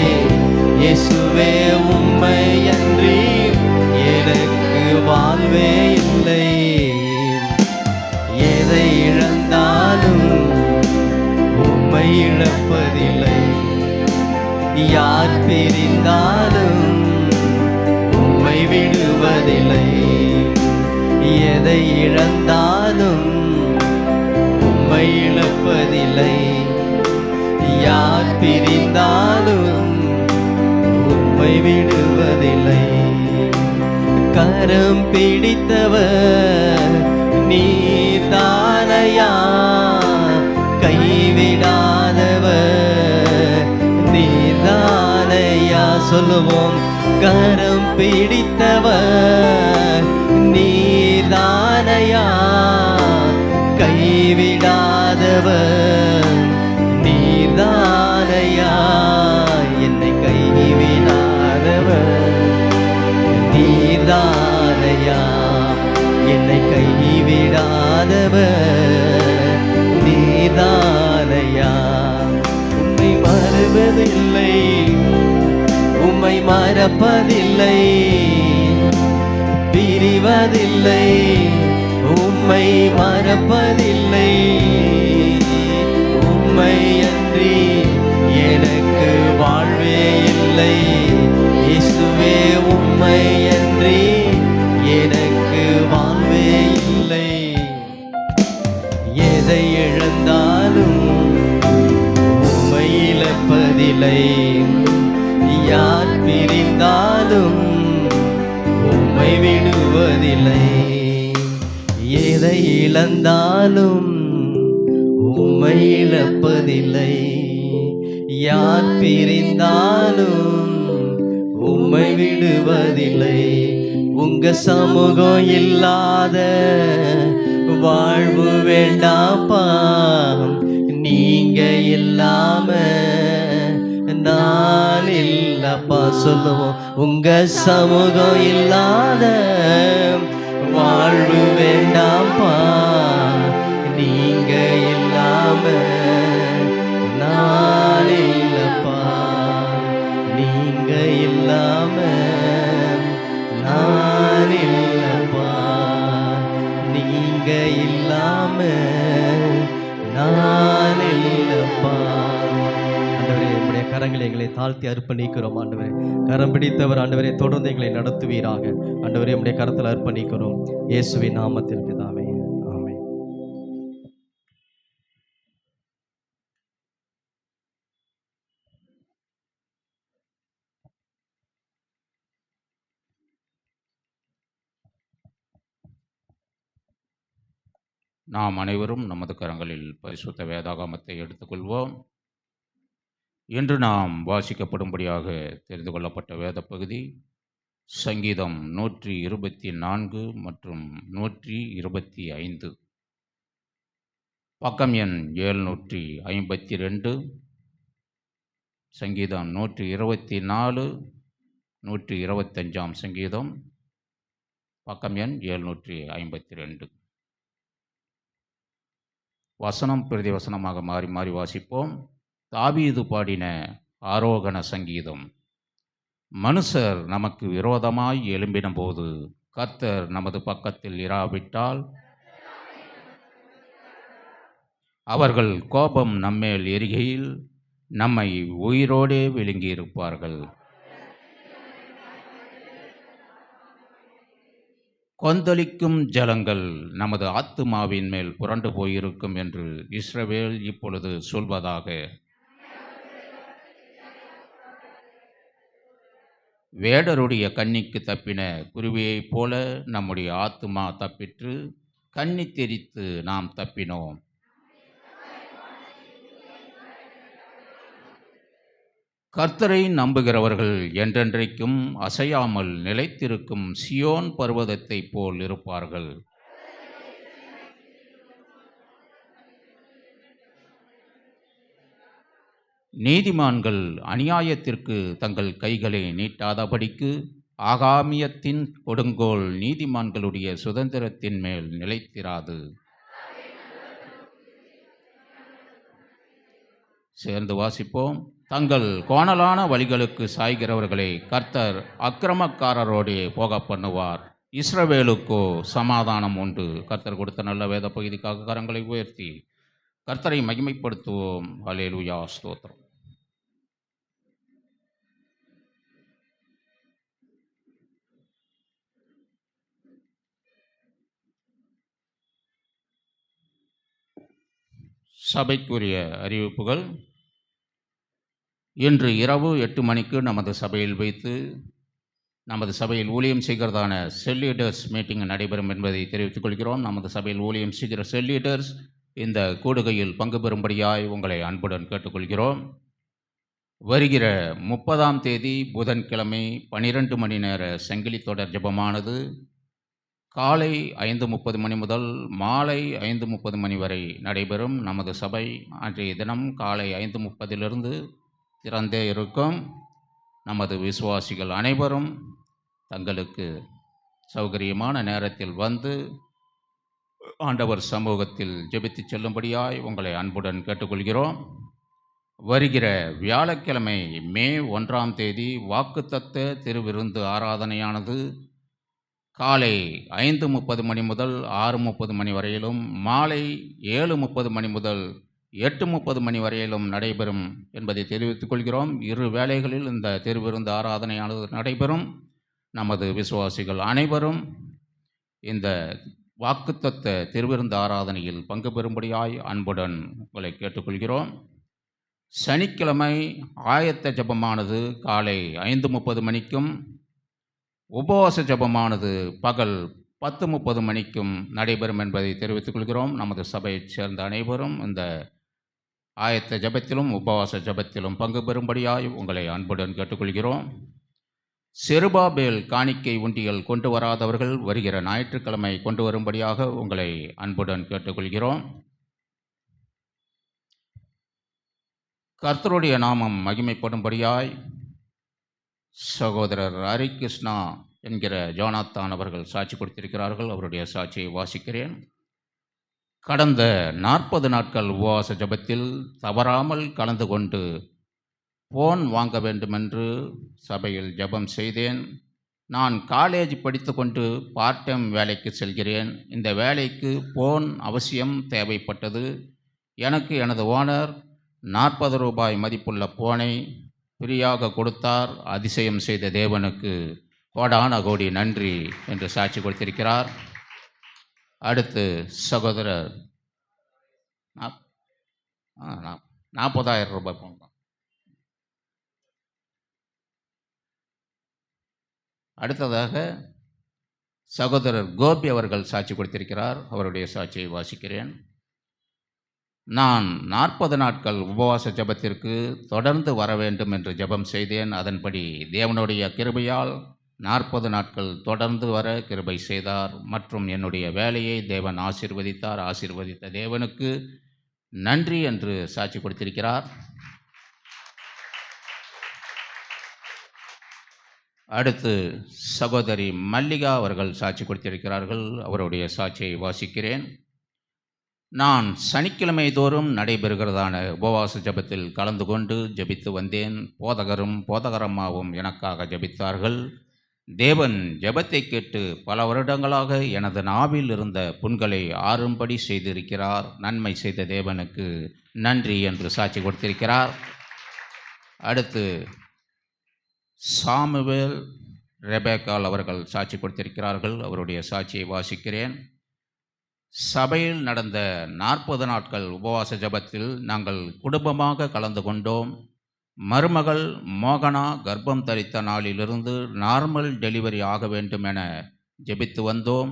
இயேசுவே உம்மை அன்றி எனக்கு வாழ்வே இல்லை. எதை இழந்தாலும் உம்மை இழப்பதில்லை. யார் பிரிந்தாலும் உம்மை விடுவதில்லை. எதை இழந்தாலும் உம்மை இழப்பதில்லை. யார் பிரிந்தாலும் உம்மை விடுவதில்லை. கரம் பிடித்தவர் நீர்தானையா, கைவிடாதவர் நீர்தானையா. சொல்லுவோம், கரம் பிடித்தவர் நீர்தானையா, கைவிடாதவர் நீர்தானையா. என்னை கைவிடாதவர் நீர்தானையா. என்னை கைவிடாதவர் நீர்தானையா. உம்மை மறப்பதில்லை, உம்மை மறப்பதில்லை. பிரிவதில்லை, உம்மை மறப்பதில்லை. உம்மை அன்றி எனக்கு வாழ்வே இல்லை. இயேசுவே உம்மை அன்றி எனக்கு வாழ்வே இல்லை. எதை இழந்தாலும் உம்மை இழப்பதில்லை. யார் பிரிந்தாலும் உம்மை விடுவதில்லை. எதை இழந்தாலும் உம்மை இழப்பதில்லை. யார் பிரிந்தாலும் உம்மை விடுவதில்லை. உங்க சமூகம் இல்லாத வாழ்வு வேண்டாப்பா. நீங்க இல்லாம நான் இல்லப்பா. சொல்லுவோம், உங்க சமூகம் இல்லாத வாழ்வு வேண்டாப்பா. நீங்க இல்லாம நான் இல்லப்பா. நீங்க இல்லாம நான் இல்லப்பா. நீங்க இல்லாம நான் இல்லப்பா. ஆண்டவரே, உம்முடைய கரங்களை எங்களை தாழ்த்தி அர்ப்பணிக்கிறோம். ஆண்டவரே, கரம் பிடித்தவர் ஆண்டவரே தொடர்ந்து எங்களை நடத்துவீராக. ஆண்டவரே, உம்முடைய கரத்தில் அர்ப்பணிக்கிறோம். இயேசுவின் நாமத்தில் பிதாவே, ஆமென். நாம் அனைவரும் நமது கரங்களில் பரிசுத்த வேதாகமத்தை எடுத்துக்கொள்வோம். இன்று நாம் வாசிக்கப்படும்படியாக தெரிந்து கொள்ளப்பட்ட வேத பகுதி சங்கீதம் 124 மற்றும் 125. பக்கம் எண் 752. சங்கீதம் 124, 125 சங்கீதம், பக்கம் எண் 752. வசனம் பிரதி வசனமாக மாறி மாறி வாசிப்போம். தாவீது பாடின ஆரோகண சங்கீதம். மனுஷர் நமக்கு விரோதமாய் எழும்பின போது கர்த்தர் நமது பக்கத்தில் இராவிட்டால், அவர்கள் கோபம் நம்மேல் எரிகையில் நம்மை உயிரோடே விழுங்கியிருப்பார்கள். கொந்தளிக்கும் ஜலங்கள் நமது ஆத்துமாவின் மேல் புரண்டு போயிருக்கும் என்று இஸ்ரவேல் இப்பொழுது சொல்வதாக. வேடருடைய கண்ணிக்கு தப்பின குருவியைப் போல நம்முடைய ஆத்துமா தப்பிற்று, கண்ணி தெரித்து நாம் தப்பினோம். கர்த்தரை நம்புகிறவர்கள் என்றென்றைக்கும் அசையாமல் நிலைத்திருக்கும் சியோன் பர்வதத்தைப் போல் இருப்பார்கள். நீதிமான்கள் அநியாயத்திற்கு தங்கள் கைகளை நீட்டாதபடிக்கு ஆகாமியத்தின் கொடுங்கோல் நீதிமான்களுடைய சுதந்திரத்தின் மேல் நிலைத்திராது. சேர்ந்து வாசிப்போம். தங்கள் கோணலான வழிகளுக்கு சாய்கிறவர்களை கர்த்தர் அக்கிரமக்காரரோடே போக பண்ணுவார். இஸ்ரவேலுக்கோ சமாதானம் உண்டு. கர்த்தர் கொடுத்த நல்ல வேத பகுதிக்காக கரங்களை உயர்த்தி கர்த்தரை மகிமைப்படுத்துவோம். அல்லேலூயா, ஸ்தோத்திரம். சபைக்குரிய அறிவிப்புகள். இன்று இரவு 8 மணிக்கு நமது சபையில் வைத்து நமது சபையில் ஊழியம் செய்கிறதான செல் லீடர்ஸ் மீட்டிங் நடைபெறும் என்பதை தெரிவித்துக் கொள்கிறோம். நமது சபையில் ஊழியம் செய்கிற செல் லீடர்ஸ் இந்த கூடுகையில் பங்கு பெறும்படியாய் உங்களை அன்புடன் கேட்டுக்கொள்கிறோம். வருகிற 30ஆம் தேதி புதன்கிழமை 12 மணி நேர சங்கிலி தொடர் ஜெபமானது காலை 5:30 மணி முதல் மாலை 5:30 மணி வரை நடைபெறும். நமது சபை அன்றைய தினம் காலை 5:30 திறந்தே இருக்கும். நமது விசுவாசிகள் அனைவரும் தங்களுக்கு சௌகரியமான நேரத்தில் வந்து ஆண்டவர் சமூகத்தில் ஜெபித்து செல்லும்படியாய் உங்களை அன்புடன் கேட்டுக்கொள்கிறோம். வருகிற வியாழக்கிழமை மே 1ஆம் தேதி வாக்குத்தத்த திருவிருந்து ஆராதனையானது காலை 5:30 மணி முதல் 6:30 மணி வரையிலும், மாலை 7:30 மணி முதல் 8:30 மணி வரையிலும் நடைபெறும் என்பதை தெரிவித்துக் கொள்கிறோம். இரு வேளைகளில் இந்த திருவிருந்து ஆராதனையானது நடைபெறும். நமது விசுவாசிகள் அனைவரும் இந்த வாக்குத்தத்த திருவிருந்து ஆராதனையில் பங்கு பெறும்படியாய் அன்புடன் உங்களை கேட்டுக்கொள்கிறோம். சனிக்கிழமை ஆயத்த ஜெபமானது காலை 5:30 மணிக்கும், உபவாச ஜெபமானது பகல் 10:30 மணிக்கும் நடைபெறும் என்பதை தெரிவித்துக் கொள்கிறோம். நமது சபையைச் சேர்ந்த அனைவரும் இந்த ஆயத்த ஜெபத்திலும் உபவாச ஜெபத்திலும் பங்கு பெறும்படியாய் உங்களை அன்புடன் கேட்டுக்கொள்கிறோம். செருபாபேல் காணிக்கை உண்டியல் கொண்டு வராதவர்கள் வருகிற ஞாயிற்றுக்கிழமை கொண்டு வரும்படியாக உங்களை அன்புடன் கேட்டுக்கொள்கிறோம். கர்த்தருடைய நாமம் மகிமைப்படும்படியாய் சகோதரர் ஹரிகிருஷ்ணா என்கிற ஜோனாத்தான் அவர்கள் சாட்சி கொடுத்திருக்கிறார்கள். அவருடைய சாட்சியை வாசிக்கிறேன். கடந்த 40 நாட்கள் உபவாச ஜெபத்தில் தவறாமல் கலந்து கொண்டு போன் வாங்க வேண்டுமென்று சபையில் ஜெபம் செய்தேன். நான் காலேஜ் படித்து கொண்டு பார்ட் டைம் வேலைக்கு செல்கிறேன். இந்த வேலைக்கு போன் அவசியம் தேவைப்பட்டது. எனக்கு எனது ஓனர் 40 ரூபாய் மதிப்புள்ள போனை ஃப்ரீயாக கொடுத்தார். அதிசயம் செய்த தேவனுக்கு கோடான கோடி நன்றி என்று சாட்சி கொடுத்திருக்கிறார். அடுத்து சகோதரர் 40,000 ரூபாய் போன். அடுத்ததாக சகோதரர் கோபி அவர்கள் சாட்சி கொடுத்திருக்கிறார். அவருடைய சாட்சியை வாசிக்கிறேன். நான் 40 நாட்கள் உபவாச ஜெபத்திற்கு தொடர்ந்து வர வேண்டும் என்று ஜெபம் செய்தேன். அதன்படி தேவனுடைய கிருபையால் 40 நாட்கள் தொடர்ந்து வர கிருபை செய்தார். மற்றும் என்னுடைய வேலையை தேவன் ஆசீர்வதித்தார். ஆசீர்வதித்த தேவனுக்கு நன்றி என்று சாட்சி கொடுத்திருக்கிறார். அடுத்து சகோதரி மல்லிகா அவர்கள் சாட்சி கொடுத்திருக்கிறார்கள். அவருடைய சாட்சியை வாசிக்கிறேன். நான் சனிக்கிழமை தோறும் நடைபெறுகிறதான உபவாச ஜெபத்தில் கலந்து கொண்டு ஜெபித்து வந்தேன். போதகரம்மாவும் எனக்காக ஜெபித்தார்கள். தேவன் ஜெபத்தை கேட்டு பல வருடங்களாக எனது நாவில் இருந்த புண்களை ஆறும்படி செய்திருக்கிறார். நன்மை செய்த தேவனுக்கு நன்றி என்று சாட்சி கொடுத்திருக்கிறார். அடுத்து சாமுவேல் ரெபேக்கால் அவர்கள் சாட்சி கொடுத்திருக்கிறார்கள். அவருடைய சாட்சியை வாசிக்கிறேன். சபையில் நடந்த 40 நாட்கள் உபவாச ஜெபத்தில் நாங்கள் குடும்பமாக கலந்து கொண்டோம். மருமகள் மோகனா கர்ப்பம் தரித்த நாளிலிருந்து நார்மல் டெலிவரி ஆக வேண்டும் என ஜெபித்து வந்தோம்.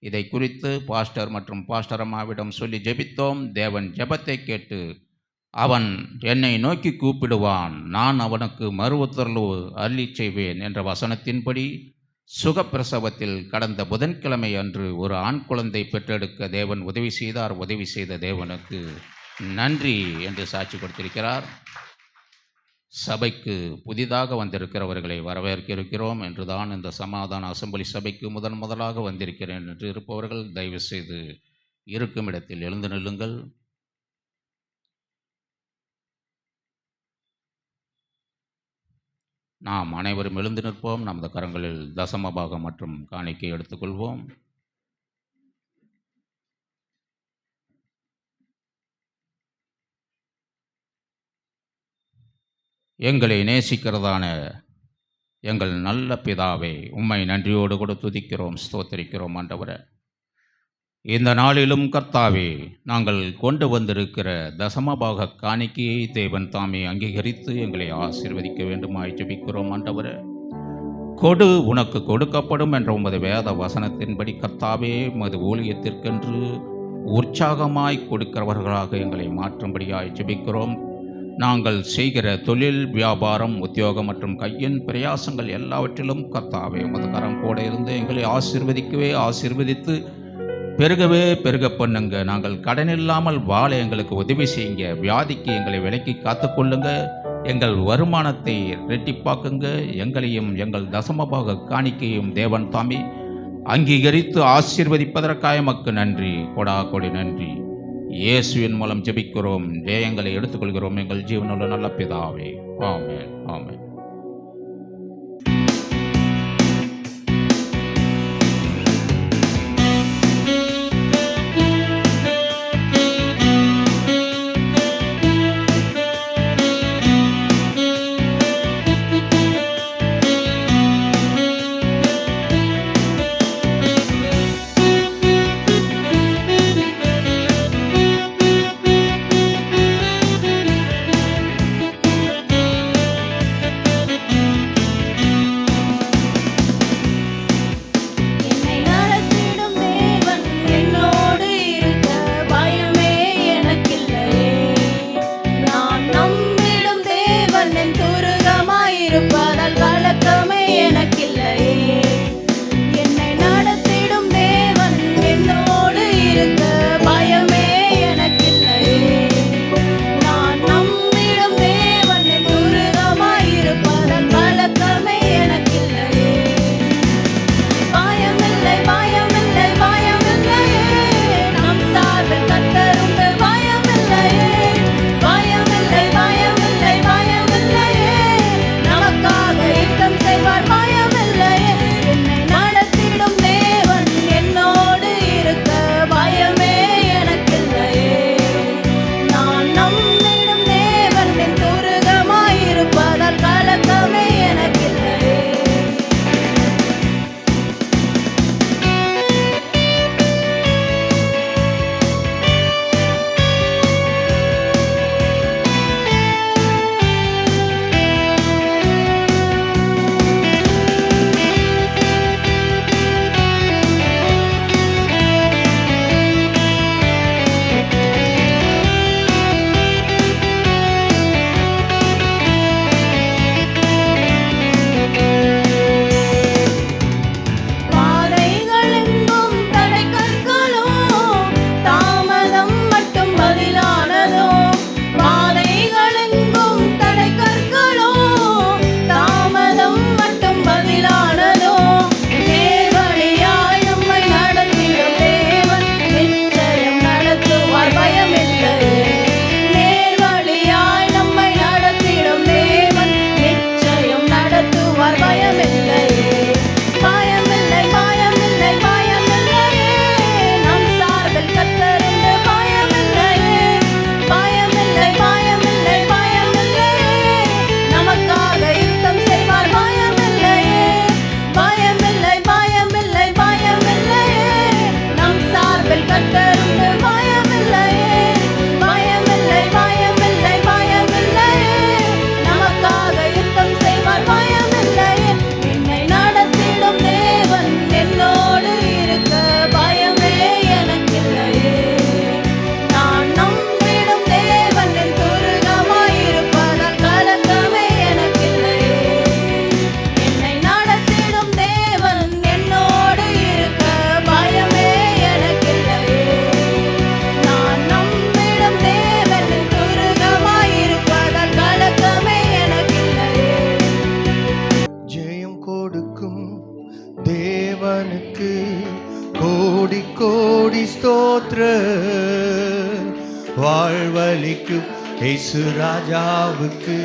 இதை குறித்து பாஸ்டர் மற்றும் பாஸ்டர் அம்மாவிடம் சொல்லி ஜெபித்தோம். தேவன் ஜெபத்தை கேட்டு அவன் என்னை நோக்கி கூப்பிடுவான், நான் அவனுக்கு மறு உத்தரவு அருளிச் செய்வேன் என்ற வசனத்தின்படி சுகப்பிரசவத்தில் கடந்த புதன்கிழமை அன்று ஒரு ஆண் குழந்தை பெற்றெடுக்க தேவன் உதவி செய்தார். உதவி செய்த தேவனுக்கு நன்றி என்று சாட்சி கொடுத்திருக்கிறார். சபைக்கு புதிதாக வந்திருக்கிறவர்களை வரவேற்க இருக்கிறோம் என்றுதான் இந்த சமாதான அசெம்பிளி சபைக்கு முதலாக வந்திருக்கிறேன் என்று இருப்பவர்கள் தயவு செய்து இருக்கும் இடத்தில் எழுந்து நில்லுங்கள். நாம் அனைவரும் எழுந்து நிற்போம். நமது கரங்களில் தசமபாகம் மற்றும் காணிக்கை எடுத்துக்கொள்வோம். எங்களை நேசிக்கிறதான எங்கள் நல்ல பிதாவே, உம்மை நன்றியோடு கூட துதிக்கிறோம், ஸ்தோத்திரிக்கிறோம் ஆண்டவரே. இந்த நாளிலும் கர்த்தாவே, நாங்கள் கொண்டு வந்திருக்கிற தசமபாக காணிக்கையை தேவன் தாமே அங்கீகரித்து எங்களை ஆசீர்வதிக்க வேண்டுமாய் ஜெபிக்கிறோம் ஆண்டவரே. கொடு உனக்கு கொடுக்கப்படும் என்ற உமது வேத வசனத்தின்படி கர்த்தாவே, உமது ஊழியத்திற்கென்று உற்சாகமாய் கொடுக்கிறவர்களாக எங்களை மாற்றும்படியாய் ஜெபிக்கிறோம். நாங்கள் செய்கிற தொழில், வியாபாரம், உத்தியோகம் மற்றும் கையின் பிரயாசங்கள் எல்லாவற்றிலும் கர்த்தாவே உமது கரம் கூட இருந்து எங்களை ஆசீர்வதித்து பெருகவே பெருக பண்ணுங்க. நாங்கள் கடன் இல்லாமல் வாழ எங்களுக்கு உதவி செய்யுங்க. வியாதிக்கு எங்களை விலக்கி காத்துக்கொள்ளுங்க. எங்கள் வருமானத்தை ரெட்டிப்பாக்குங்க. எங்களையும் எங்கள் தசமபாக காணிக்கையும் தேவன் தாமே அங்கீகரித்து ஆசீர்வதிப்பதற்காக எமக்கு நன்றி, கொடி நன்றி. இயேசுவின் மூலம் ஜெபிக்கிறோம், ஜெயங்களை எடுத்துக்கொள்கிறோம் எங்கள் ஜீவனுள்ள நல்ல பிதாவே. ஆமென், ஆமென். ஸ்தோத்ர, வாழ்வளிக்கும் இயேசு ராஜாவுக்கு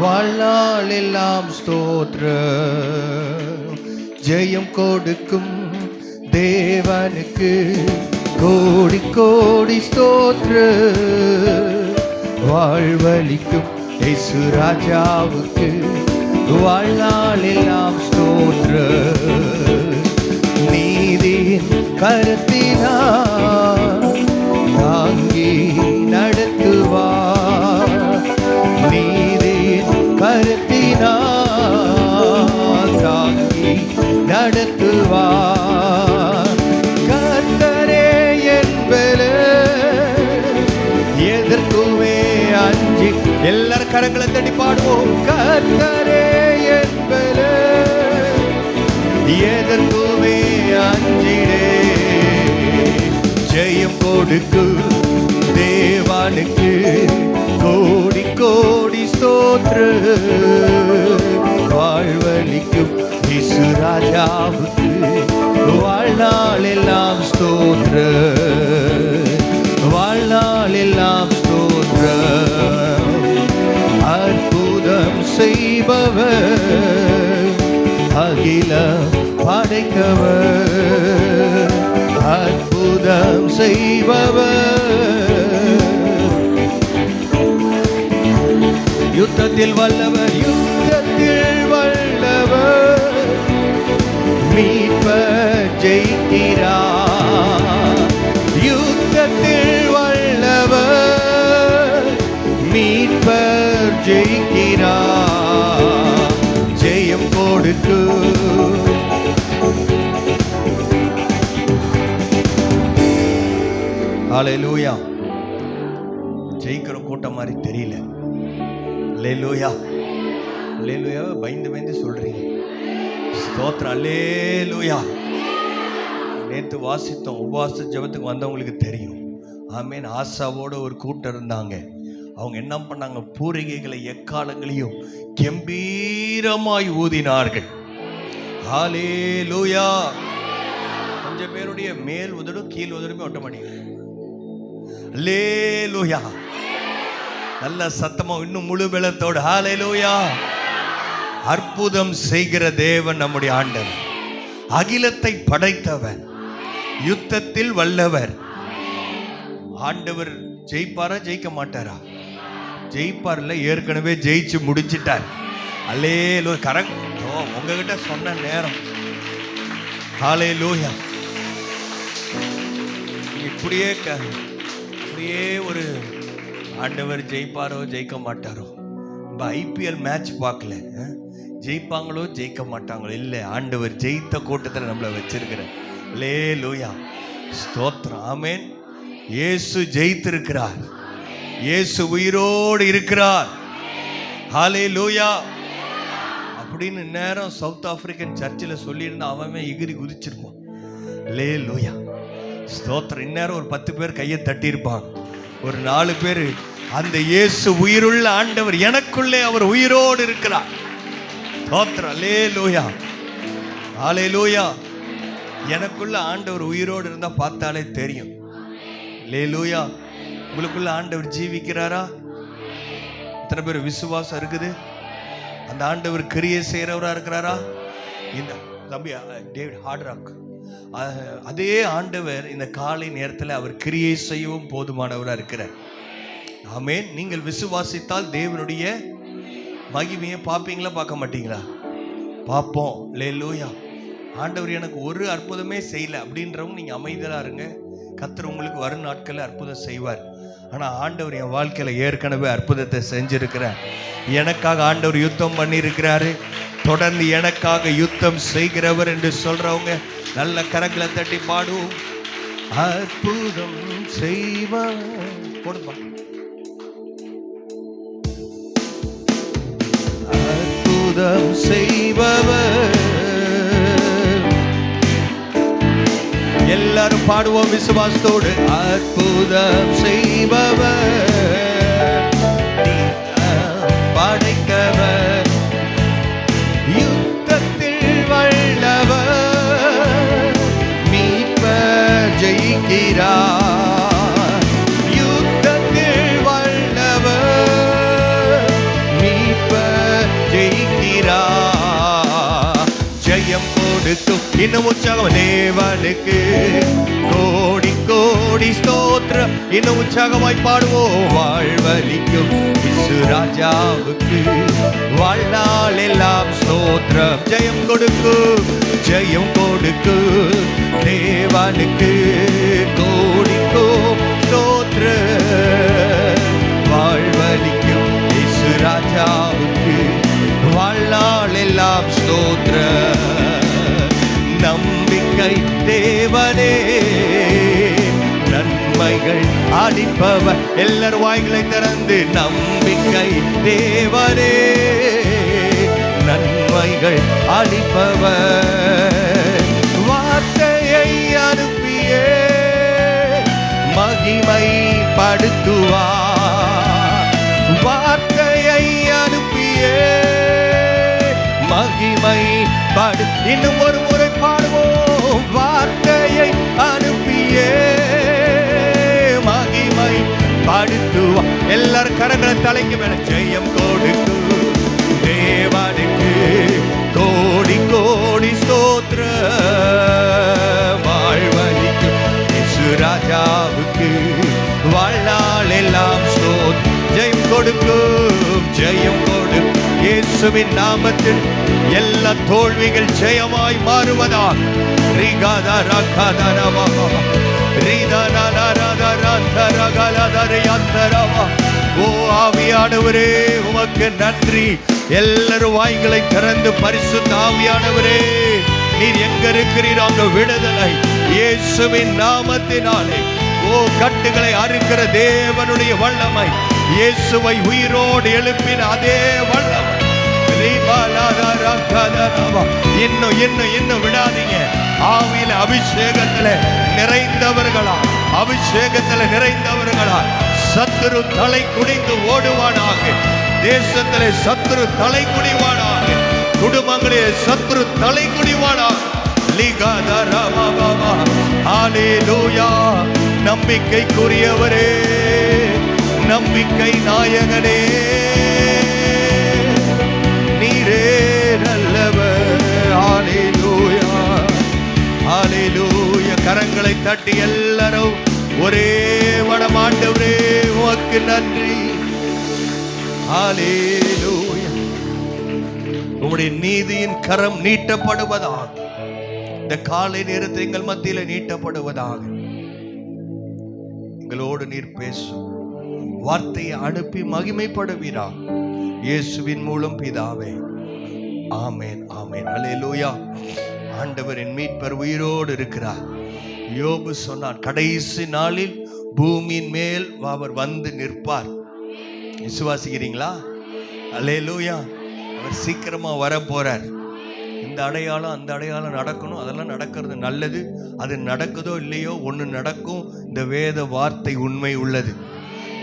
வாழ்நாள் எல்லாம் ஸ்தோத்ர. ஜெயம் கொடுக்கும் தேவனுக்கு கோடி கோடி ஸ்தோத்ர, வாழ்வளிக்கும் இயேசு ராஜாவுக்கு வாழ்நாள் எல்லாம் ஸ்தோத்ர. நீதியின் கருத்தினால் தாங்கி நடத்துவார், நீதியின் கருத்தினால் தாங்கி நடத்துவார். கர்த்தரே என்பது எதற்குமே அஞ்சி, எல்லாரும் கரங்களை தட்டி பாடுவோம். கர்த்தரே என்பது எதற்குமே அஞ்சிடே, ஜெயம் கொடுக்கு தேவனுக்கு கோடி கோடி ஸ்தோத்ர, வாழ்வளிக்கும் இயேசு ராஜாவுக்கு வாழ்நாள் எல்லாம் ஸ்தோத்ர, வாழ்நாள் எல்லாம் ஸ்தோத்ர. அற்புதம் செய்பவர், அகிலம் படைத்தவர், அற்புதம் செய்பவர், யுத்தத்தில் வல்லவர், யுத்தத்தில் வல்லவர், மீட்பர் ஜெயிக்கிறார், யுத்தத்தில் வல்லவர், மீட்பர் ஜெயிக்கிறார், ஜெயம் கொடுத்து. ஹல்லேலூயா. ஜெயிக்கிற கூட்டம் மாதிரி தெரியல. அல்லேலூயா, அல்லேலூயா. பயந்து பயந்து சொல்றீங்க. ஸ்தோத்திரம், அல்லேலூயா. நேற்று வாசித்தோம், உபவாச ஜெபத்துக்கு வந்தவங்களுக்கு தெரியும். ஆமேன். ஆசாவோட ஒரு கூட்டம் இருந்தாங்க. அவங்க என்ன பண்ணாங்க, பூரிகைகளை எக்காலங்களையும் கம்பீரமாய் ஊதினார்கள். ஹல்லேலூயா. கொஞ்சம் பேருடைய மேல் உதடும் கீழ் உதடுமே ஒட்ட மாட்டேங்குது. அல்லேலூயா. நல்ல சத்தமா இன்னும் முழு பலத்தோடு ஹல்லேலூயா. அற்புதம் செய்கிற தேவன் நம்முடைய ஆண்டவர், அகிலத்தை படைத்தவர், யுத்தத்தில் வல்லவர். ஆண்டவர் ஜெயிப்பாரா ஜெயிக்க மாட்டாரா? ஜெயிப்பார்ல, ஏற்கனவே ஜெயிச்சு முடிச்சிட்டார். அல்லேலூயா. கரெக்ட். உங்ககிட்ட சொன்ன நேரம். ஹல்லேலூயா. இப்படியே ஒரு ஆண்டவர் ஜெயிப்பாரோ ஜெயிக்க மாட்டாரோ, ஐபிஎல் மேட்ச் பார்க்கல, ஜெயிப்பாங்களோ ஜெயிக்க மாட்டாங்களோ, இல்லை, ஆண்டவர் ஜெயித்த கூட்டத்தில் நம்மளை வச்சிருக்கிற. அல்லேலூயா. ஸ்தோத்திரம். ஆமென். இயேசு ஜெயித்திருக்கிறார், இயேசு உயிரோடு இருக்கிறார். ஹல்லேலூயா. அப்படின்னு நேரம் சவுத் ஆப்பிரிக்கன் சர்ச்சில் சொல்லியிருந்தா அவன் எகிரி குதிச்சிருப்பான். அல்லேலூயா. ஸ்தோத்திரம். இந்நேரம் ஒரு 10 பேர் கையை தட்டியிருப்பாங்க, ஒரு 4 பேர் அந்த இயேசு உயிருள்ள ஆண்டவர், எனக்குள்ளே அவர் உயிரோடு இருக்கிறார். ஸ்தோத்திரம். அல்லேலூயா, ஹல்லேலூயா. எனக்குள்ள ஆண்டவர் உயிரோடு இருந்தா பார்த்தாலே தெரியும். அல்லேலூயா. உங்களுக்குள்ள ஆண்டவர் ஜீவிக்கிறாரா? எத்தனை பேர் விசுவாசம் இருக்குது? அந்த ஆண்டவர் கிரியை செய்கிறவரா இருக்கிறாரா? இந்த தம்பி டேவிட் ஹார்ட்ராக், அதே ஆண்டவர் இந்த காலை நேரத்தில் அவர் கிரியை செய்யவும் போதுமானவராக இருக்கிறார். ஆமென். நீங்கள் விசுவாசித்தால் தேவனுடைய மகிமையை பார்ப்பீங்களா பார்க்க மாட்டீங்களா? பார்ப்போம். அல்லேலூயா. ஆண்டவர் எனக்கு ஒரு அற்புதமே செய்யலை அப்படின்றவங்க நீங்கள் அமைதியாக இருங்க. கர்த்தர் உங்களுக்கு வரும் நாட்களில் அற்புதம் செய்வார். ஆனால் ஆண்டவர் என் வாழ்க்கையில் ஏற்கனவே அற்புதத்தை செஞ்சிருக்கிறார். எனக்காக ஆண்டவர் யுத்தம் பண்ணியிருக்கிறாரு. தொடர்ந்து எனக்காக யுத்தம் செய்கிறவர் என்று சொல்றவங்க நல்ல கரங்களை தட்டி பாடுவோம். அற்புதம் செய்வார். போடுப்பா. அற்புதம் செய்பவர். எல்லாரும் பாடுவோம் விசுவாசத்தோடு. அற்புதம் செய்பவர், படைத்தவர், யுத்தத்தில் வல்லவர், மீட்பர் ஜெயிக்கிறார். கொடுக்கும். இன்னும் உற்சாகம் தேவனுக்கு கோடி கோடி ஸ்தோத்திரம். இன்னும் உற்சாகமாய் பாடுவோம். வாழ்வளிக்கும் இயேசு ராஜாவுக்கு வாழ்நாள் எல்லாம் ஸ்தோத்திரம். ஜெயம் கொடுக்கும், ஜெயம் கொடுக்கும் தேவனுக்கு கோடி கோடி ஸ்தோத்திரம். வாழ்வளிக்கும் இயேசு ராஜாவுக்கு வாழ்நாள் எல்லாம் ஸ்தோத்திரம். நம்பிக்கை தேவனே நன்மைகள் அளிப்பவர். எல்லாரும் வாய்களை திறந்து நம்பிக்கை தேவனே நன்மைகள் அளிப்பவர். வார்த்தையை அனுப்பியே மகிமை படுத்துவார். வார்த்தையை அனுப்பியே மகிமை படு. இன்னும் ஒரு முறை பாடுவோம். வார்த்தையை அனுப்பியே மகிமை படுத்துவா. எல்லாரும் கரங்களை தலைக்கு மேல. ஜெயம் கொடுக்கும் தேவனுக்கு கோடி கோடி ஸ்தோத்திரம். வாழ்வளிக்கும் இயேசு ராஜாவுக்கு வாழ்நாள் எல்லாம் ஸ்தோத்திரம். ஜெயம் கொடுக்கும், ஜெயம் கொடுக்கும். இயேசுவின் நாமத்தில் எல்லா தோல்விகள் ஜெயமாய் மாறுவதாக. ஓ ஆவியானவரே உமக்கு நன்றி. எல்லாரும் வாய்களை திறந்து பரிசுத்த ஆவியானவரே நீர் எங்க இருக்கிறீர் அங்க விடுதலை இயேசுவின் நாமத்தினாலே. ஓ கட்டுகளை அறுக்கிற தேவனுடைய வல்லமை, இயேசுவை உயிரோடு எழுப்பின அதே வல்லமை. இன்னும் இன்னும் இன்னும் விடாதீங்க. ஆவியில அபிஷேகத்துல நிறைந்தவர்களா, அபிஷேகத்துல நிறைந்தவர்களா. சத்துரு தலை குனிந்து ஓடுவானாக. தேசத்திலே சத்துரு தலை குனிவானாக. குடும்பங்களிலே சத்துரு தலை குனிவானாக. நம்பிக்கைக்குரியவரே, நம்பிக்கை நாயகனே, நீரே நல்லவர். ஹல்லேலூயா, ஹல்லேலூயா. கரங்களை தட்டி எல்லாரும் ஒரே வடம். ஆண்டவரே உமக்கு நன்றி. ஹல்லேலூயா. உம்முடைய நீதியின் கரம் நீட்டப்படுவதாக. இந்த காலை நேரத்தில் எங்கள் மத்தியில நீட்டப்படுவதாக. எங்களோடு நீர் பேசும். வார்த்தையை அனுப்பி மகிமைப்படுவீரா. இயேசுவின் மூலம் பிதாவே, ஆமென், ஆமென். அல்லேலூயா. ஆண்டவரின் மீட்பர் உயிரோடு இருக்கிறார். யோபு சொன்னார், கடைசி நாளில் பூமியின் மேல் அவர் வந்து நிற்பார். விசுவாசிக்கிறீங்களா? அல்லேலூயா. அவர் சீக்கிரமா வர போறார். இந்த அடையாளம் அந்த அடையாளம் நடக்கணும். அதெல்லாம் நடக்கிறது நல்லது. அது நடக்குதோ இல்லையோ ஒன்று நடக்கும். இந்த வேத வார்த்தை உண்மை உள்ளது.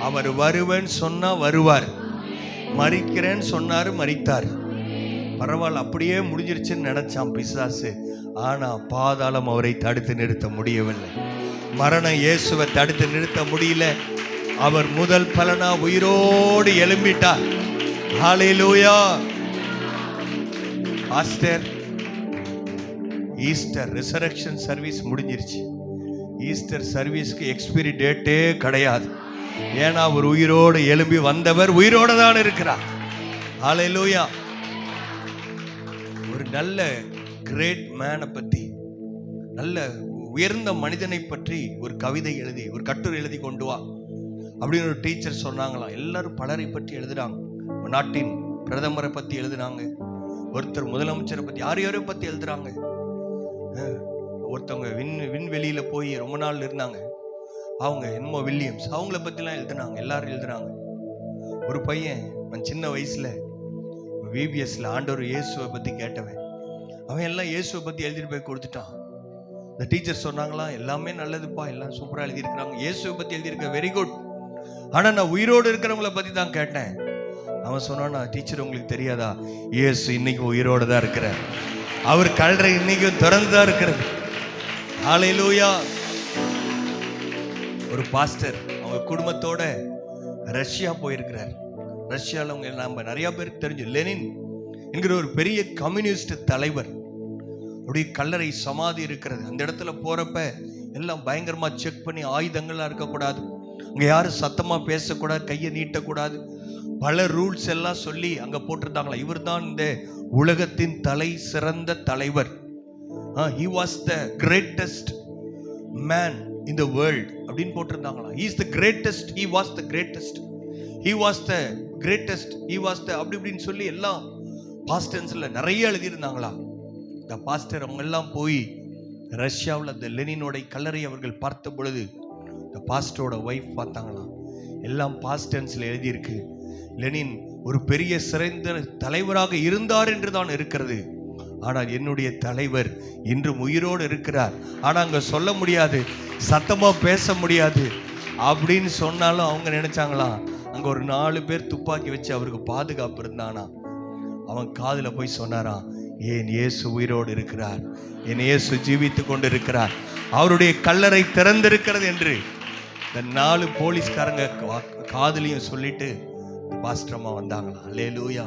அவர் வருவேன்னு சொன்னா வருவார். மரிக்கிறேன்னு சொன்னாரு, மரித்தார். பரவாயில்ல, அப்படியே முடிஞ்சிருச்சுன்னு நினைச்சான் பிசாசு. ஆனா பாதாளம் அவரை தடுத்து நிறுத்த முடியவில்லை. மரணம் இயேசுவை தடுத்து நிறுத்த முடியல. அவர் முதல் பலனா உயிரோடு எழும்பிட்டார். ஹல்லேலூயா. பாஸ்டர், ஈஸ்டர் ரிசரக்ஷன் சர்வீஸ் முடிஞ்சிருச்சு. ஈஸ்டர் சர்வீஸ்க்கு எக்ஸ்பைரி டேட்டே கிடையாது. ஏன்னா அவர் உயிரோடு எழும்பி வந்தவர் உயிரோடு தான் இருக்கிறார். ஹல்லேலூயா. ஒரு நல்ல கிரேட் மேனை பற்றி, நல்ல உயர்ந்த மனிதனை பற்றி ஒரு கவிதை எழுதி, ஒரு கட்டுரை எழுதி கொண்டு வா அப்படின்னு ஒரு டீச்சர் சொன்னாங்களாம். எல்லாரும் பலரை பற்றி எழுதுறாங்க. நாட்டின் பிரதமரை பற்றி எழுதுனாங்க, ஒருத்தர் முதலமைச்சரை பற்றி, யாரையோ பற்றி எழுதுறாங்க. ஒருத்தவங்க விண்வெளியில போய் ரொம்ப நாள் இருந்தாங்க, அவங்க என்னமோ வில்லியம்ஸ், அவங்கள பற்றிலாம் எழுதுனாங்க. எல்லாரும் எழுதுறாங்க. ஒரு பையன் சின்ன வயசுல விபிஎஸ்ல ஆண்டவர் இயேசுவை பற்றி கேட்டவன், அவன் எல்லாம் இயேசுவை பற்றி எழுதிட்டு போய் கொடுத்துட்டான். இந்த டீச்சர் சொன்னாங்களாம், எல்லாமே நல்லதுப்பா, எல்லாம் சூப்பராக எழுதியிருக்கிறாங்க, இயேசுவை பற்றி எழுதியிருக்க வெரி குட், ஆனால் நான் உயிரோடு இருக்கிறவங்கள பற்றி தான் கேட்டேன். அவன் சொன்னான்னா, டீச்சர் உங்களுக்கு தெரியாதா, இயேசு இன்னைக்கு உயிரோடு தான் இருக்கிறார், அவர் கல்லறை இன்னைக்கும் திறந்து தான் இருக்கிறது. ஹல்லேலூயா. ஒரு பாஸ்டர் அவங்க குடும்பத்தோட ரஷ்யா போயிருக்கிறார். ரஷ்யாவில் அவங்க நம்ம நிறைய பேருக்கு தெரிஞ்சு லெனின் என்கிற ஒரு பெரிய கம்யூனிஸ்ட் தலைவர் அப்படி கல்லறை சமாதி இருக்கிறது. அந்த இடத்துல போறப்ப எல்லாம் பயங்கரமா செக் பண்ணி, ஆயுதங்கள்லாம் இருக்கக்கூடாது, அங்க யாரும் சத்தமா பேசக்கூடாது, கையை நீட்டக்கூடாது, பல ரூல்ஸ் எல்லாம் சொல்லி அங்க போட்டிருந்தாங்களா. இவர் தான் இந்த உலகத்தின் தலை சிறந்த தலைவர். he was the greatest man in the world அப்படின்னு போட்டிருந்தாங்களா. he is the greatest, he was the greatest, he was the greatest, he was the அப்படி இப்படின்னு சொல்லி எல்லாம் பாஸ்ட் டென்ஸ்ல நிறைய எழுதியிருந்தாங்களா. இந்த பாஸ்டர் அவங்க எல்லாம் போய் ரஷ்யாவில் அந்த லெனினோட கல்லறை அவர்கள் பார்த்த பொழுது இந்த பாஸ்டரோட ஒய்ஃப் பார்த்தாங்களாம். எல்லாம் பாஸ்ட் டென்ஸ்ல எழுதியிருக்கு. லெனின் ஒரு பெரிய சிறந்த தலைவராக இருந்தார் என்று தான் இருக்கிறது. ஆனால் என்னுடைய தலைவர் இன்றும் உயிரோடு இருக்கிறார். ஆனால் அங்கே சொல்ல முடியாது, சத்தமாக பேச முடியாது அப்படின்னு சொன்னாலும் அவங்க நினைச்சாங்களாம் அங்கே ஒரு 4 பேர் துப்பாக்கி வச்சு அவருக்கு பாதுகாப்பு இருந்தானா. அவன் காதில் போய் சொன்னாராம், ஏன் இயேசு உயிரோடு இருக்கிறார், என் இயேசு ஜீவித்து கொண்டு இருக்கிறார், அவருடைய கல்லறை திறந்திருக்கிறது என்று இந்த 4 போலீஸ்காரங்க காதுலையும் சொல்லிட்டு பாஸ்டரமா வந்தாங்களாம். அல்லேலூயா.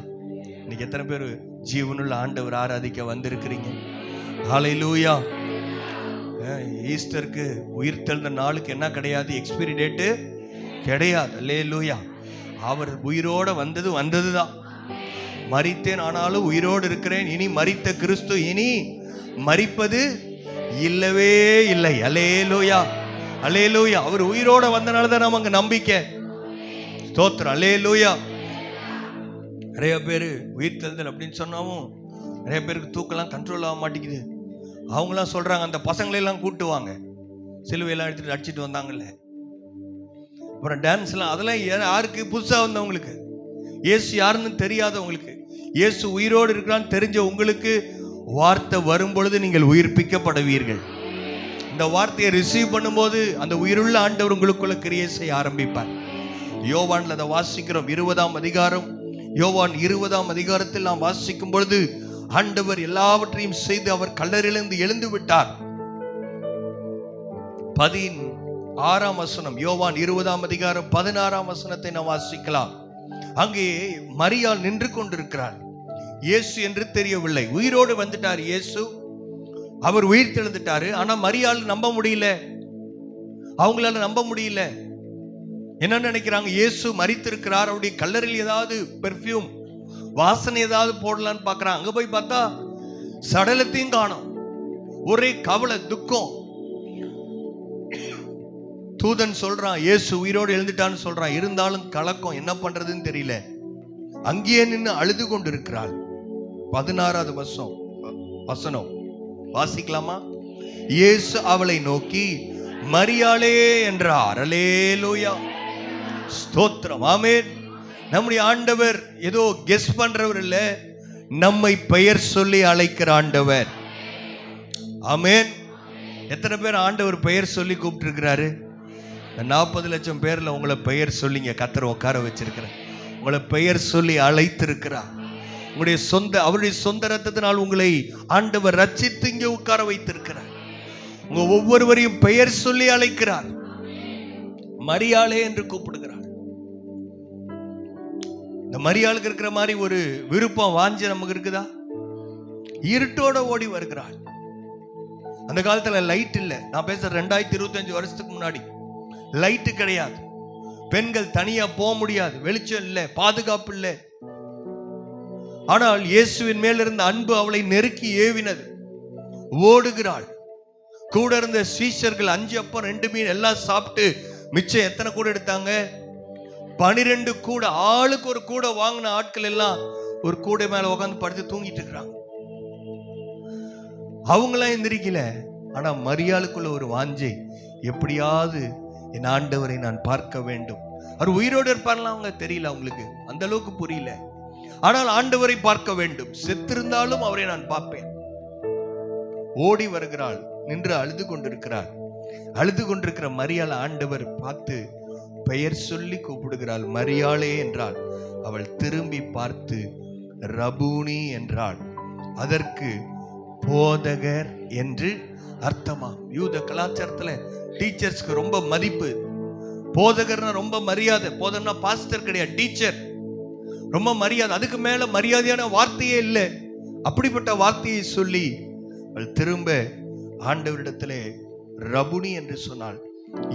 இன்னைக்கு எத்தனை பேர் ஜீவனுள்ள ஆண்டவர் ஆராதிக்க வந்திருக்கிறீங்க? ஹல்லேலூயா. ஈஸ்டருக்கு உயிர் தெழுந்த நாளுக்கு என்ன கிடையாது, எக்ஸ்பைரி டேட்டு கிடையாது. அல்லேலூயா. அவர் உயிரோட வந்ததுதான். மரித்தேன் ஆனாலும் உயிரோடு இருக்கிறேன், இனி மரித்த கிறிஸ்து இனி மரிப்பது இல்லவே இல்லை. அல்லேலூயா, அல்லேலூயா. அவர் உயிரோட வந்தனால தான் நமக்கு நம்பிக்கை. ஸ்தோத்திரம், அல்லேலூயா. நிறைய பேர் உயிர் தெழுதல் அப்படின்னு சொன்னாவும் நிறைய பேருக்கு தூக்கெல்லாம் கண்ட்ரோல் ஆக மாட்டேங்குது. அவங்களாம் சொல்றாங்க, அந்த பசங்களெல்லாம் கூட்டுவாங்க, சிலுவையெல்லாம் எடுத்துட்டு அடிச்சுட்டு வந்தாங்கல்ல, அப்புறம் டான்ஸ்லாம், அதெல்லாம் யாருக்கு? புதுசாக வந்தவங்களுக்கு, இயேசு யாருன்னு தெரியாதவங்களுக்கு. இயேசு உயிரோடு இருக்கிறான்னு தெரிஞ்ச உங்களுக்கு வார்த்தை வரும் பொழுது நீங்கள் உயிர்ப்பிக்கப்படுவீர்கள். இந்த வார்த்தையை ரிசீவ் பண்ணும்போது அந்த உயிருள்ள ஆண்டவர் உங்களுக்குள்ள கிரியை செய்ய ஆரம்பிப்பார். யோவான்ல அதை வாசிக்கிறோம். 20ஆம் அதிகாரம், யோவான் 20ஆம் அதிகாரத்தில் நாம் வாசிக்கும் பொழுது ஆண்டவர் எல்லாவற்றையும் செய்து அவர் கல்லறையிலிருந்து எழுந்து விட்டார். 16ஆம் வசனம், யோவான் 20ஆம் அதிகாரம் 16ஆம் வசனத்தை நாம் வாசிக்கலாம். அங்கே மரியாள் நின்று கொண்டிருக்கிறார். இயேசு என்று தெரியவில்லை, உயிரோடு வந்துட்டார் இயேசு, அவர் உயிர் தெழுந்துட்டாரு. ஆனா மரியாள் நம்ப முடியல, அவங்களால நம்ப முடியல. என்ன நினைக்கிறாங்க, இயேசு மரித்திருக்கிறார், அவருடைய கல்லறையில் ஏதாவது பெர்ஃப்யூம் வாசனை ஏதாவது போடலான்னு பார்க்கறாங்க. அங்க போய் பார்த்தா சடலத்தையும் காணோம். ஒரே கவலை, துக்கம். தூதன் சொல்றான் இயேசு உயிரோடு எழுந்துட்டான்னு சொல்றான். இருந்தாலும் கலக்கம், என்ன பண்றதுன்னு தெரியல. அங்கேயே நின்று அழுது கொண்டு இருக்கிறாள். 16ஆவது வசனம் வாசிக்கலாமா? இயேசு அவளை நோக்கி மரியாளே என்றார். அல்லேலூயா, ஸ்தோத்திரம், ஆமென். நம்முடைய ஆண்டவர் ஏதோ கெஸ் பண்றவர் இல்ல, நம்மை பெயர் சொல்லி அழைக்கிற ஆண்டவர். ஆமென். எத்தனை பேர் ஆண்டவர் பெயர் சொல்லி கூப்பிட்டு இருக்கிறாரு? 40 லட்சம் பேர்ல உங்களை பெயர் சொல்லிங்க கர்த்தர் உட்கார வச்சிருக்கிறார். உங்களை பெயர் சொல்லி அழைத்திருக்கிறார். உங்களுடைய அவருடைய சொந்த ரத்தத்தினால் உங்களை ஆண்டவர் ரட்சித்து இங்கே உட்கார வைத்திருக்கிறார். உங்க ஒவ்வொருவரையும் பெயர் சொல்லி அழைக்கிறார். மரியாளே என்று கூப்பிடுகிறார். இந்த மரியாளுக்கு இருக்கிற மாதிரி ஒரு விருப்பம், வாஞ்சை நமக்கு இருக்குதா? இருட்டோட ஓடி வருகிறாள். அந்த காலத்துல லைட் இல்லை. நான் பேசுற 2025 வருஷத்துக்கு முன்னாடி லைட்டு கிடையாது. பெண்கள் தனியா போக முடியாது, வெளிச்சம் இல்லை, பாதுகாப்பு இல்லை. ஆனால் இயேசுவின் மேல் இருந்த அன்பு அவளை நெருக்கி ஏவினது. ஓடுகிறாள். கூட இருந்த சீஷர்கள் 5 அப்பம் 2 மீன் எல்லாம் சாப்பிட்டு மிச்சம் எத்தனை கூட எடுத்தாங்க? 12 கூட. ஆளுக்கு ஒரு கூட வாங்கின ஆட்கள் எல்லாம் ஒரு கூடை மேல உட்காந்து படுத்து தூங்கிட்டு இருக்கிறாங்க. அவங்களாம் எந்திரிக்கல. ஆனா மரியாளுக்குள்ள ஒரு வாஞ்சை, எப்படியாவது என் ஆண்டவரை நான் பார்க்க வேண்டும். அவர் உயிரோடு இருப்பார்லாம் அவங்க தெரியல, அவங்களுக்கு அந்த அளவுக்கு புரியல. ஆனால் ஆண்டவரை பார்க்க வேண்டும், செத்திருந்தாலும் அவரை நான் பார்ப்பேன். ஓடி வருகிறாள், நின்று அழுது கொண்டிருக்கிறாள். அழுது கொண்டிருக்கிற மரியாள் ஆண்டவர் பார்த்து பெயர் சொல்லி கூப்பிடுகிறாள். மரியாளே என்றாள். அவள் திரும்பி பார்த்து ரபூனி என்றாள். அதற்கு போதகர் என்று அர்த்தமா. யூத கலாச்சாரத்துல டீச்சர்ஸ்க்கு ரொம்ப மதிப்பு. போதகர்னா ரொம்ப மரியாதை. போதகர்னா பாஸ்டர் கிடையாது, டீச்சர். ரொம்ப மரியாதை. அதுக்கு மேல மரியாதையான வார்த்தையே இல்லை. அப்படிப்பட்ட வார்த்தையை சொல்லி அவள் திரும்ப ஆண்டவரிடத்திலே ரபுனி என்று சொன்னாள்.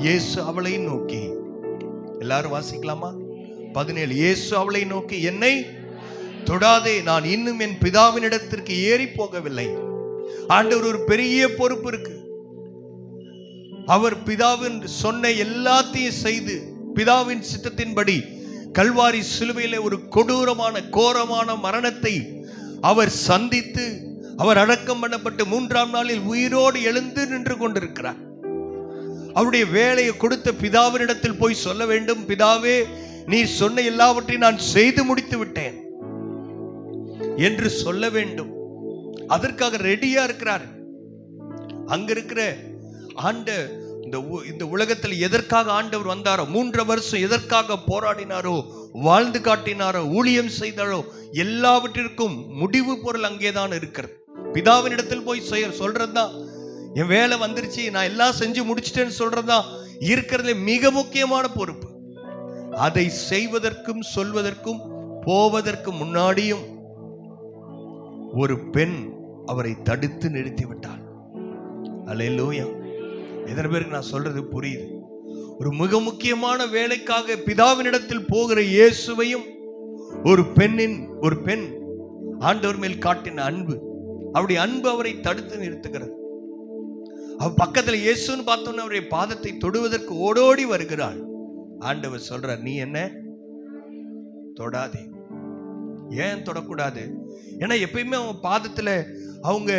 இயேசு அவளை நோக்கி, எல்லாரும் வாசிக்கலாமா? 17. இயேசு அவளை நோக்கி, என்னை தொடாதே, நான் இன்னும் என் பிதாவினிடத்திற்கு ஏறி போகவில்லை. ஆண்டவர் ஒரு பெரிய பொறுப்பு இருக்கு. அவர் பிதாவின் சொன்ன எல்லாத்தையும் செய்து பிதாவின் சித்தத்தின்படி கல்வாரி சிலுவையிலே ஒரு கொடூரமான கோரமான மரணத்தை அவர் சந்தித்து அவர் அடக்கம் பண்ணப்பட்டு 3ஆம் நாளில் உயிரோடு எழுந்து நின்று கொண்டிருக்கிறார். அவருடைய வேலையை கொடுத்த பிதாவினிடத்தில் போய் சொல்ல வேண்டும், பிதாவே நீ சொன்ன எல்லாவற்றையும் நான் செய்து முடித்து விட்டேன் என்று சொல்ல வேண்டும். அதற்காக ரெடியா இருக்கிறார். அங்க இருக்கிற இந்த உலகத்தில் எதற்காக ஆண்டவர் வந்தாரோ, 3 வருஷம் எதற்காக போராடினாரோ, வாழ்ந்து காட்டினாரோ, ஊழியம் செய்தாரோ, எல்லாவற்றிற்கும் முடிவு பொருள் அங்கேதான் இருக்கிறது. பிதாவினிடத்தில் போய் சொல்றதுதான், என் வேலை வந்துருச்சு, நான் எல்லாம் செஞ்சு முடிச்சிட்டேன்னு சொல்றதுதான் இருக்கிறதுல மிக முக்கியமான பொறுப்பு. அதை செய்வதற்கும் சொல்வதற்கும் போவதற்கு முன்னாடியும் ஒரு பெண் அவரை தடுத்து நிறுத்திவிட்டாள். அல்லேலூயா. எத்தனை பேருக்கு நான் சொல்றது புரியுது? ஒரு மிக முக்கியமான வேலைக்காக பிதாவினிடத்தில் போகிற இயேசுவையும் ஒரு பெண் ஆண்டவர் மேல் காட்டின அன்பு, அவருடைய அன்பு அவரை தடுத்து நிறுத்துகிறது. அவ பக்கத்துல இயேசுன்னு பார்த்தோன்னு அவருடைய பாதத்தை தொடுவதற்கு ஓடோடி வருகிறாள். ஆண்டவர் சொல்றார், நீ என்ன தொடாதே. ஏன் தொடக்கூடாது? ஏன்னா எப்பயுமே அவங்க பாதத்துல அவங்க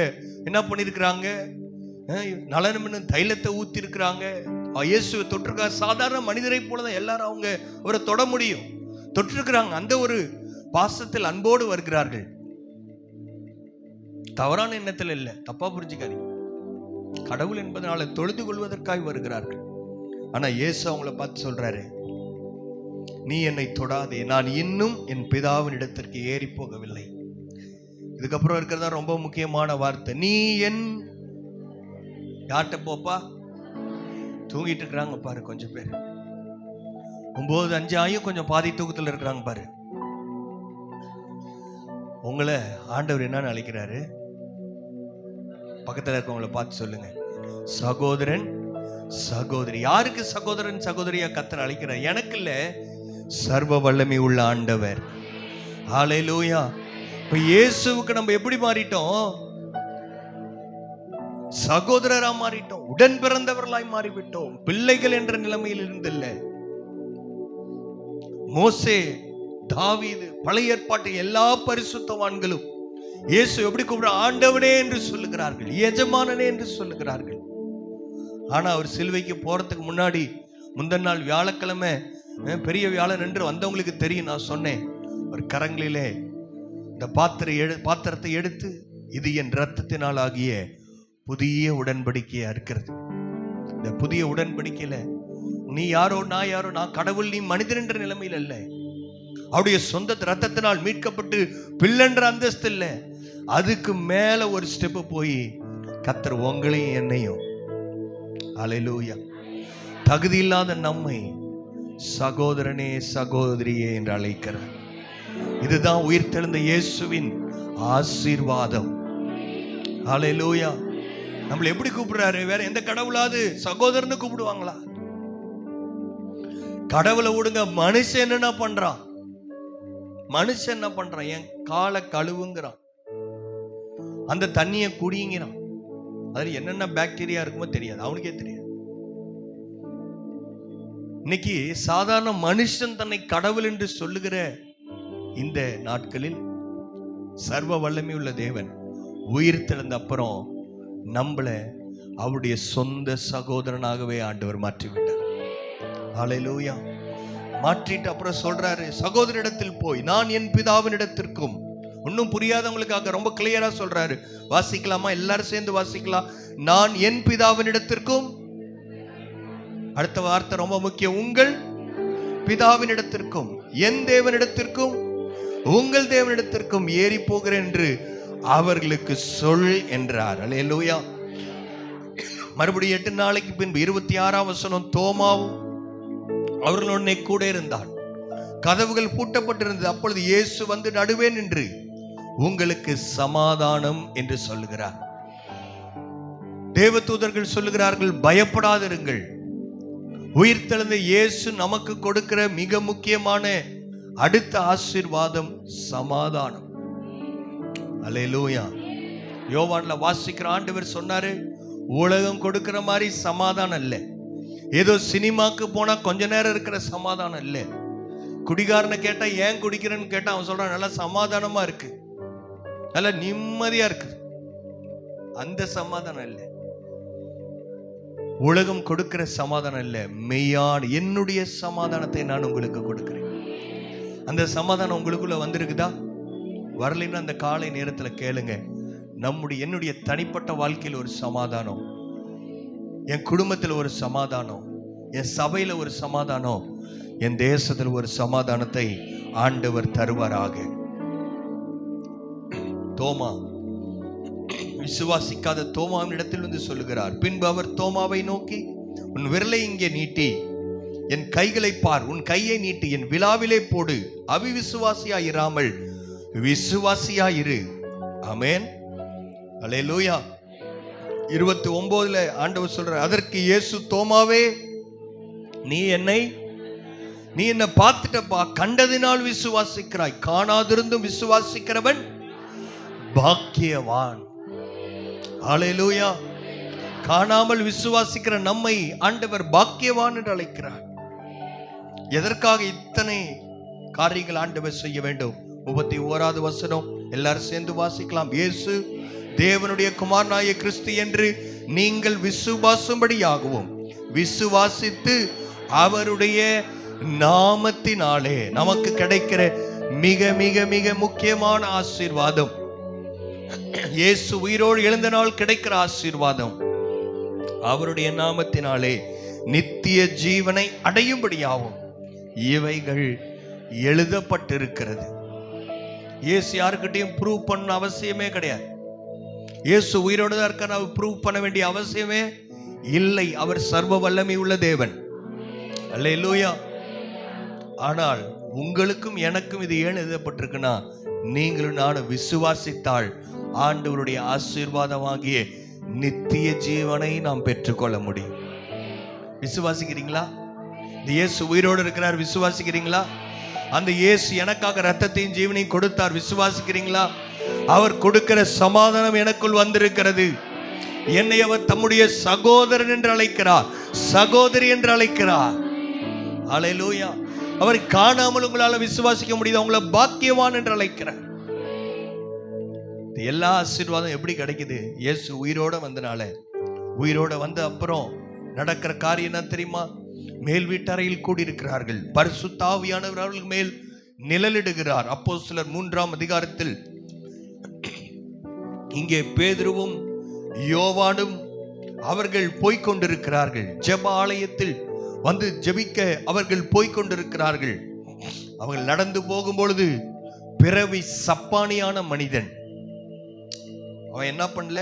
என்ன பண்ணிருக்கிறாங்க, நலனு தைலத்தை ஊத்தி இருக்கிறாங்க. இயேசுவை தொட்டிருக்காங்க. சாதாரண மனிதரை போலதான் எல்லாரும் அவங்க அவரை தொட முடியும். தொட்டிருக்கிறாங்க. அந்த ஒரு பாசத்தில் அன்போடு வருகிறார்கள். தவறான எண்ணத்தில் இல்லை, தப்பா புரிஞ்சுக்காதீங்க. கடவுள் என்பதனால தொழுது கொள்வதற்காக வருகிறார்கள். ஆனா இயேசு அவங்கள பார்த்து சொல்றாரு, நீ என்னை தொடாதே, நான் இன்னும் என் பிதாவின் இடத்திற்கு ஏறி போகவில்லை. இதுக்கப்புறம் இருக்கிறதா ரொம்ப முக்கியமான வார்த்தை. நீ என் யார்கிட்ட போப்பா? தூங்கிட்டு இருக்கிறாங்க பாரு கொஞ்சம் பேர். 9:05 ஆயும் கொஞ்சம் பாதி தூக்கத்தில் இருக்கிறாங்க பாரு. உங்களை ஆண்டவர் என்னன்னு அழைக்கிறாரு? பக்கத்தில் இருக்கவங்களை பார்த்து சொல்லுங்க, சகோதரன் சகோதரி. யாருக்கு சகோதரன் சகோதரியா கர்த்தர் அழைக்கிறார்? எனக்கு இல்ல, சர்வ வல்லமை உள்ள ஆண்டவர். ஹல்லேலூயா. இப்ப இயேசுவுக்கு நம்ம எப்படி மாறிட்டோம்? சகோதரரா மாறிட்டோம், உடன் பிறந்தவர்களாய் மாறிவிட்டோம். பிள்ளைகள் என்ற நிலைமையில் இருந்தில்ல. மோசே, தாவீது, பழைய ஏற்பாட்டு எல்லா பரிசுத்தவான்களும் இயேசு எப்படி கூப்பிடுற? ஆண்டவனே என்று சொல்லுகிறார்கள், எஜமானனே என்று சொல்லுகிறார்கள். ஆனா அவர் சிலுவைக்கு போறதுக்கு முன்னாடி முந்தின நாள் வியாழக்கிழமை பெரிய வியாழன் என்று வந்தவங்களுக்கு தெரியும். நான் சொன்னேன், ஒரு கரங்களிலே இந்த பாத்திரத்தை எடுத்து, இது என் இரத்தத்தினால் ஆகிய புதிய உடன்படிக்கையா இருக்கிறது. இந்த புதிய உடன்படிக்கையில நீ யாரோ நான் யாரோ, நான் கடவுள் நீ மனிதன் என்ற நிலைமையில் அல்ல. அவருடைய சொந்த இரத்தத்தினால் மீட்கப்பட்டு பிள்ளென்ற அந்தஸ்து இல்லை, அதுக்கு மேல ஒரு ஸ்டெப் போய் கர்த்தர் உங்களையும் என்னையும், அல்லேலூயா, தகுதி இல்லாத நம்மை சகோதரனே சகோதரியே என்று அழைக்கிறார். இதுதான் உயிர்த்தெழுந்த இயேசுவின் ஆசீர்வாதம். அல்லேலூயா. நம்மளை எப்படி கூப்பிடுறாரு? வேற எந்த கடவுளாவது சகோதரன்னு கூப்பிடுவாங்களா? கடவுளை விடுங்க, மனுஷன் என்ன பண்றான்? மனுஷன் என்ன பண்றான்? என் காலை கழுவுங்கிறான், அந்த தண்ணியை குடிங்கிறான். அதுல என்னென்ன பாக்டீரியா இருக்குமோ தெரியாது, அவனுக்கே தெரியாது. இன்னைக்கு சாதாரண மனுஷன் தன்னை கடவுள் என்று சொல்லுகிற இந்த நாட்களில் சர்வ வல்லமை உள்ள தேவன் உயிர் தெழுந்த அப்புறம் நம்மள அவருடைய சொந்த சகோதரனாகவே ஆண்டவர் மாற்றிவிட்டார். ஹல்லேலூயா. மாற்றிட்டு அப்புறம் சொல்றாரு, சகோதரிடத்தில் போய் நான் என் பிதாவின் இடத்திற்கும். இன்னும் புரியாதவங்களுக்காக ரொம்ப கிளியரா சொல்றாரு. வாசிக்கலாமா? எல்லாரும் சேர்ந்து வாசிக்கலாம். நான் என் பிதாவின் இடத்திற்கும், அடுத்த வார்த்தை ரொம்ப முக்கியம், உங்கள் பிதாவின் இடத்திற்கும், என் தேவனிடத்திற்கும் உங்கள் தேவனிடத்திற்கும் ஏறி போகிறேன் என்று அவர்களுக்கு சொல் என்றார். அல்லேலூயா. மறுபடியும் 8 நாளைக்கு பின்பு 26ஆம் வசனம், தோமாவும் அவர்களுடனே கூட இருந்தான். கதவுகள் பூட்டப்பட்டிருந்தது. அப்பொழுது இயேசு வந்து நடுவே நின்று உங்களுக்கு சமாதானம் என்று சொல்லுகிறார். தேவதூதர்கள் சொல்லுகிறார்கள், பயப்படாதிருங்கள். உயிர்த்தெழுந்த இயேசு நமக்கு கொடுக்கிற மிக முக்கியமான அடுத்த ஆசீர்வாதம் சமாதானம். அல்லேலூயா. யோவான்ல வாசிக்கிற ஆண்டவர் சொன்னாரு, உலகம் கொடுக்கிற மாதிரி சமாதானம் இல்லை. ஏதோ சினிமாக்கு போனா கொஞ்ச நேரம் இருக்கிற சமாதானம் இல்லை. குடிகாரனை கேட்டா ஏன் குடிக்கிறேன்னு கேட்டா அவன் சொல்றான், நல்லா சமாதானமா இருக்கு, நல்லா நிம்மதியா இருக்கு. அந்த சமாதானம் இல்லை. உலகம் கொடுக்கிற சமாதானம் இல்லை, மெய்யான என்னுடைய சமாதானத்தை நான் உங்களுக்கு கொடுக்கிறேன். அந்த சமாதானம் உங்களுக்குள்ள வந்திருக்குதா? வரலைன்னா அந்த காலை நேரத்துல கேளுங்க. என்னுடைய தனிப்பட்ட வாழ்க்கையில் ஒரு சமாதானம், என் குடும்பத்தில் ஒரு சமாதானம், என் சபையில ஒரு சமாதானம், என் தேசத்தில் ஒரு சமாதானத்தை ஆண்டவர் தருவாராக. தோமா விசுவாசிக்காத தோமாவின் இடத்தில் வந்து சொல்லுகிறார். பின்பு அவர் தோமாவை நோக்கி, உன் விரலை இங்கே நீட்டி என் கைகளை பார், உன் கையை நீட்டி என் விலாவிலே போடு, அவிவிசுவாசியாயிராமல் விசுவாசியாயிரு. ஆமென். அல்லேலூயா. 29 ஆண்டவர் சொல்றார், அதற்கு இயேசு, தோமாவே, நீ என்னை பார்த்துட்டப்பா, கண்டதினால் விசுவாசிக்கிறாய், காணாதிருந்தும் விசுவாசிக்கிறவன் பாக்கியவான். அல்லேலூயா. காணாமல் விசுவாசிக்கிற நம்மை ஆண்டவர் பாக்கியவான் என்று அழைக்கிறார். எதற்காக இத்தனை காரியங்கள் ஆண்டவர் செய்ய வேண்டும்? 31வது வசனம் எல்லாரும் சேர்ந்து வாசிக்கலாம். இயேசு தேவனுடைய குமாரனாகிய கிறிஸ்து என்று நீங்கள் விசுவாசும்படியாகவும் விசுவாசித்து அவருடைய நாமத்தினாலே நமக்கு கிடைக்கிற மிக மிக மிக முக்கியமான ஆசீர்வாதம், இயேசு உயிரோடு எழுந்த நாள் கிடைக்கிற ஆசீர்வாதம், அவருடைய நாமத்தினாலே நித்திய ஜீவனை அடையும்படியாகும் இவைகள் எழுதப்பட்டிருக்கிறது. இயேசு யாருக்கிட்டையும் ப்ரூவ் பண்ண அவசியமே கிடையாது. இயேசு உயிரோடு தான் இருக்கார், அவர் ப்ரூவ் பண்ண வேண்டிய அவசியமே இல்லை. அவர் சர்வ வல்லமை உள்ள தேவன். அல்லேலூயா. ஆனால் உங்களுக்கும் எனக்கும் இது ஏன் எழுதப்பட்டிருக்குன்னா, நீங்களும் நானும் விசுவாசித்தால் ஆண்டவருடைய ஆசீர்வாதமாகிய நித்திய ஜீவனை நாம் பெற்றுக்கொள்ள முடியும். விசுவாசிக்கிறீங்களா? இந்த இயேசு உயிரோடு இருக்கிறார், விசுவாசிக்கிறீங்களா? அந்த இயேசு எனக்காக ரத்தத்தையும் ஜீவனையும் கொடுத்தார், விசுவாசிக்கிறீங்களா? அவர் கொடுக்கிற சமாதானம் எனக்குள் வந்திருக்கிறது. என்னை அவர் தம்முடைய சகோதரன் என்று அழைக்கிறார், சகோதரி என்று அழைக்கிறார். அல்லேலூயா. அவரை காணாமல் உங்களால விசுவாசிக்க முடியுது, உங்களை பாக்கியவான் என்று அழைக்கிறார். எல்லா ஆசீர்வாதம் எப்படி கிடைக்குது? இயேசு உயிரோட வந்தனால. உயிரோட வந்த அப்புறம் நடக்கிற காரியம் என்ன தெரியுமா? மேல் வீட்டறையில் கூடியிருக்கிறார்கள், பரிசுத்த ஆவியானவர் அவர்கள் மேல் நிழலிடுகிறார். அப்போஸ்தலர் 3ஆம் அதிகாரத்தில் இங்கே பேதுருவும் யோவானும் அவர்கள் போய்கொண்டிருக்கிறார்கள். ஜெப ஆலயத்தில் வந்து ஜெபிக்க அவர்கள் போய்கொண்டிருக்கிறார்கள். அவர்கள் நடந்து போகும் பொழுது பிறவி சப்பானியான மனிதன், அவன் என்ன பண்ணல,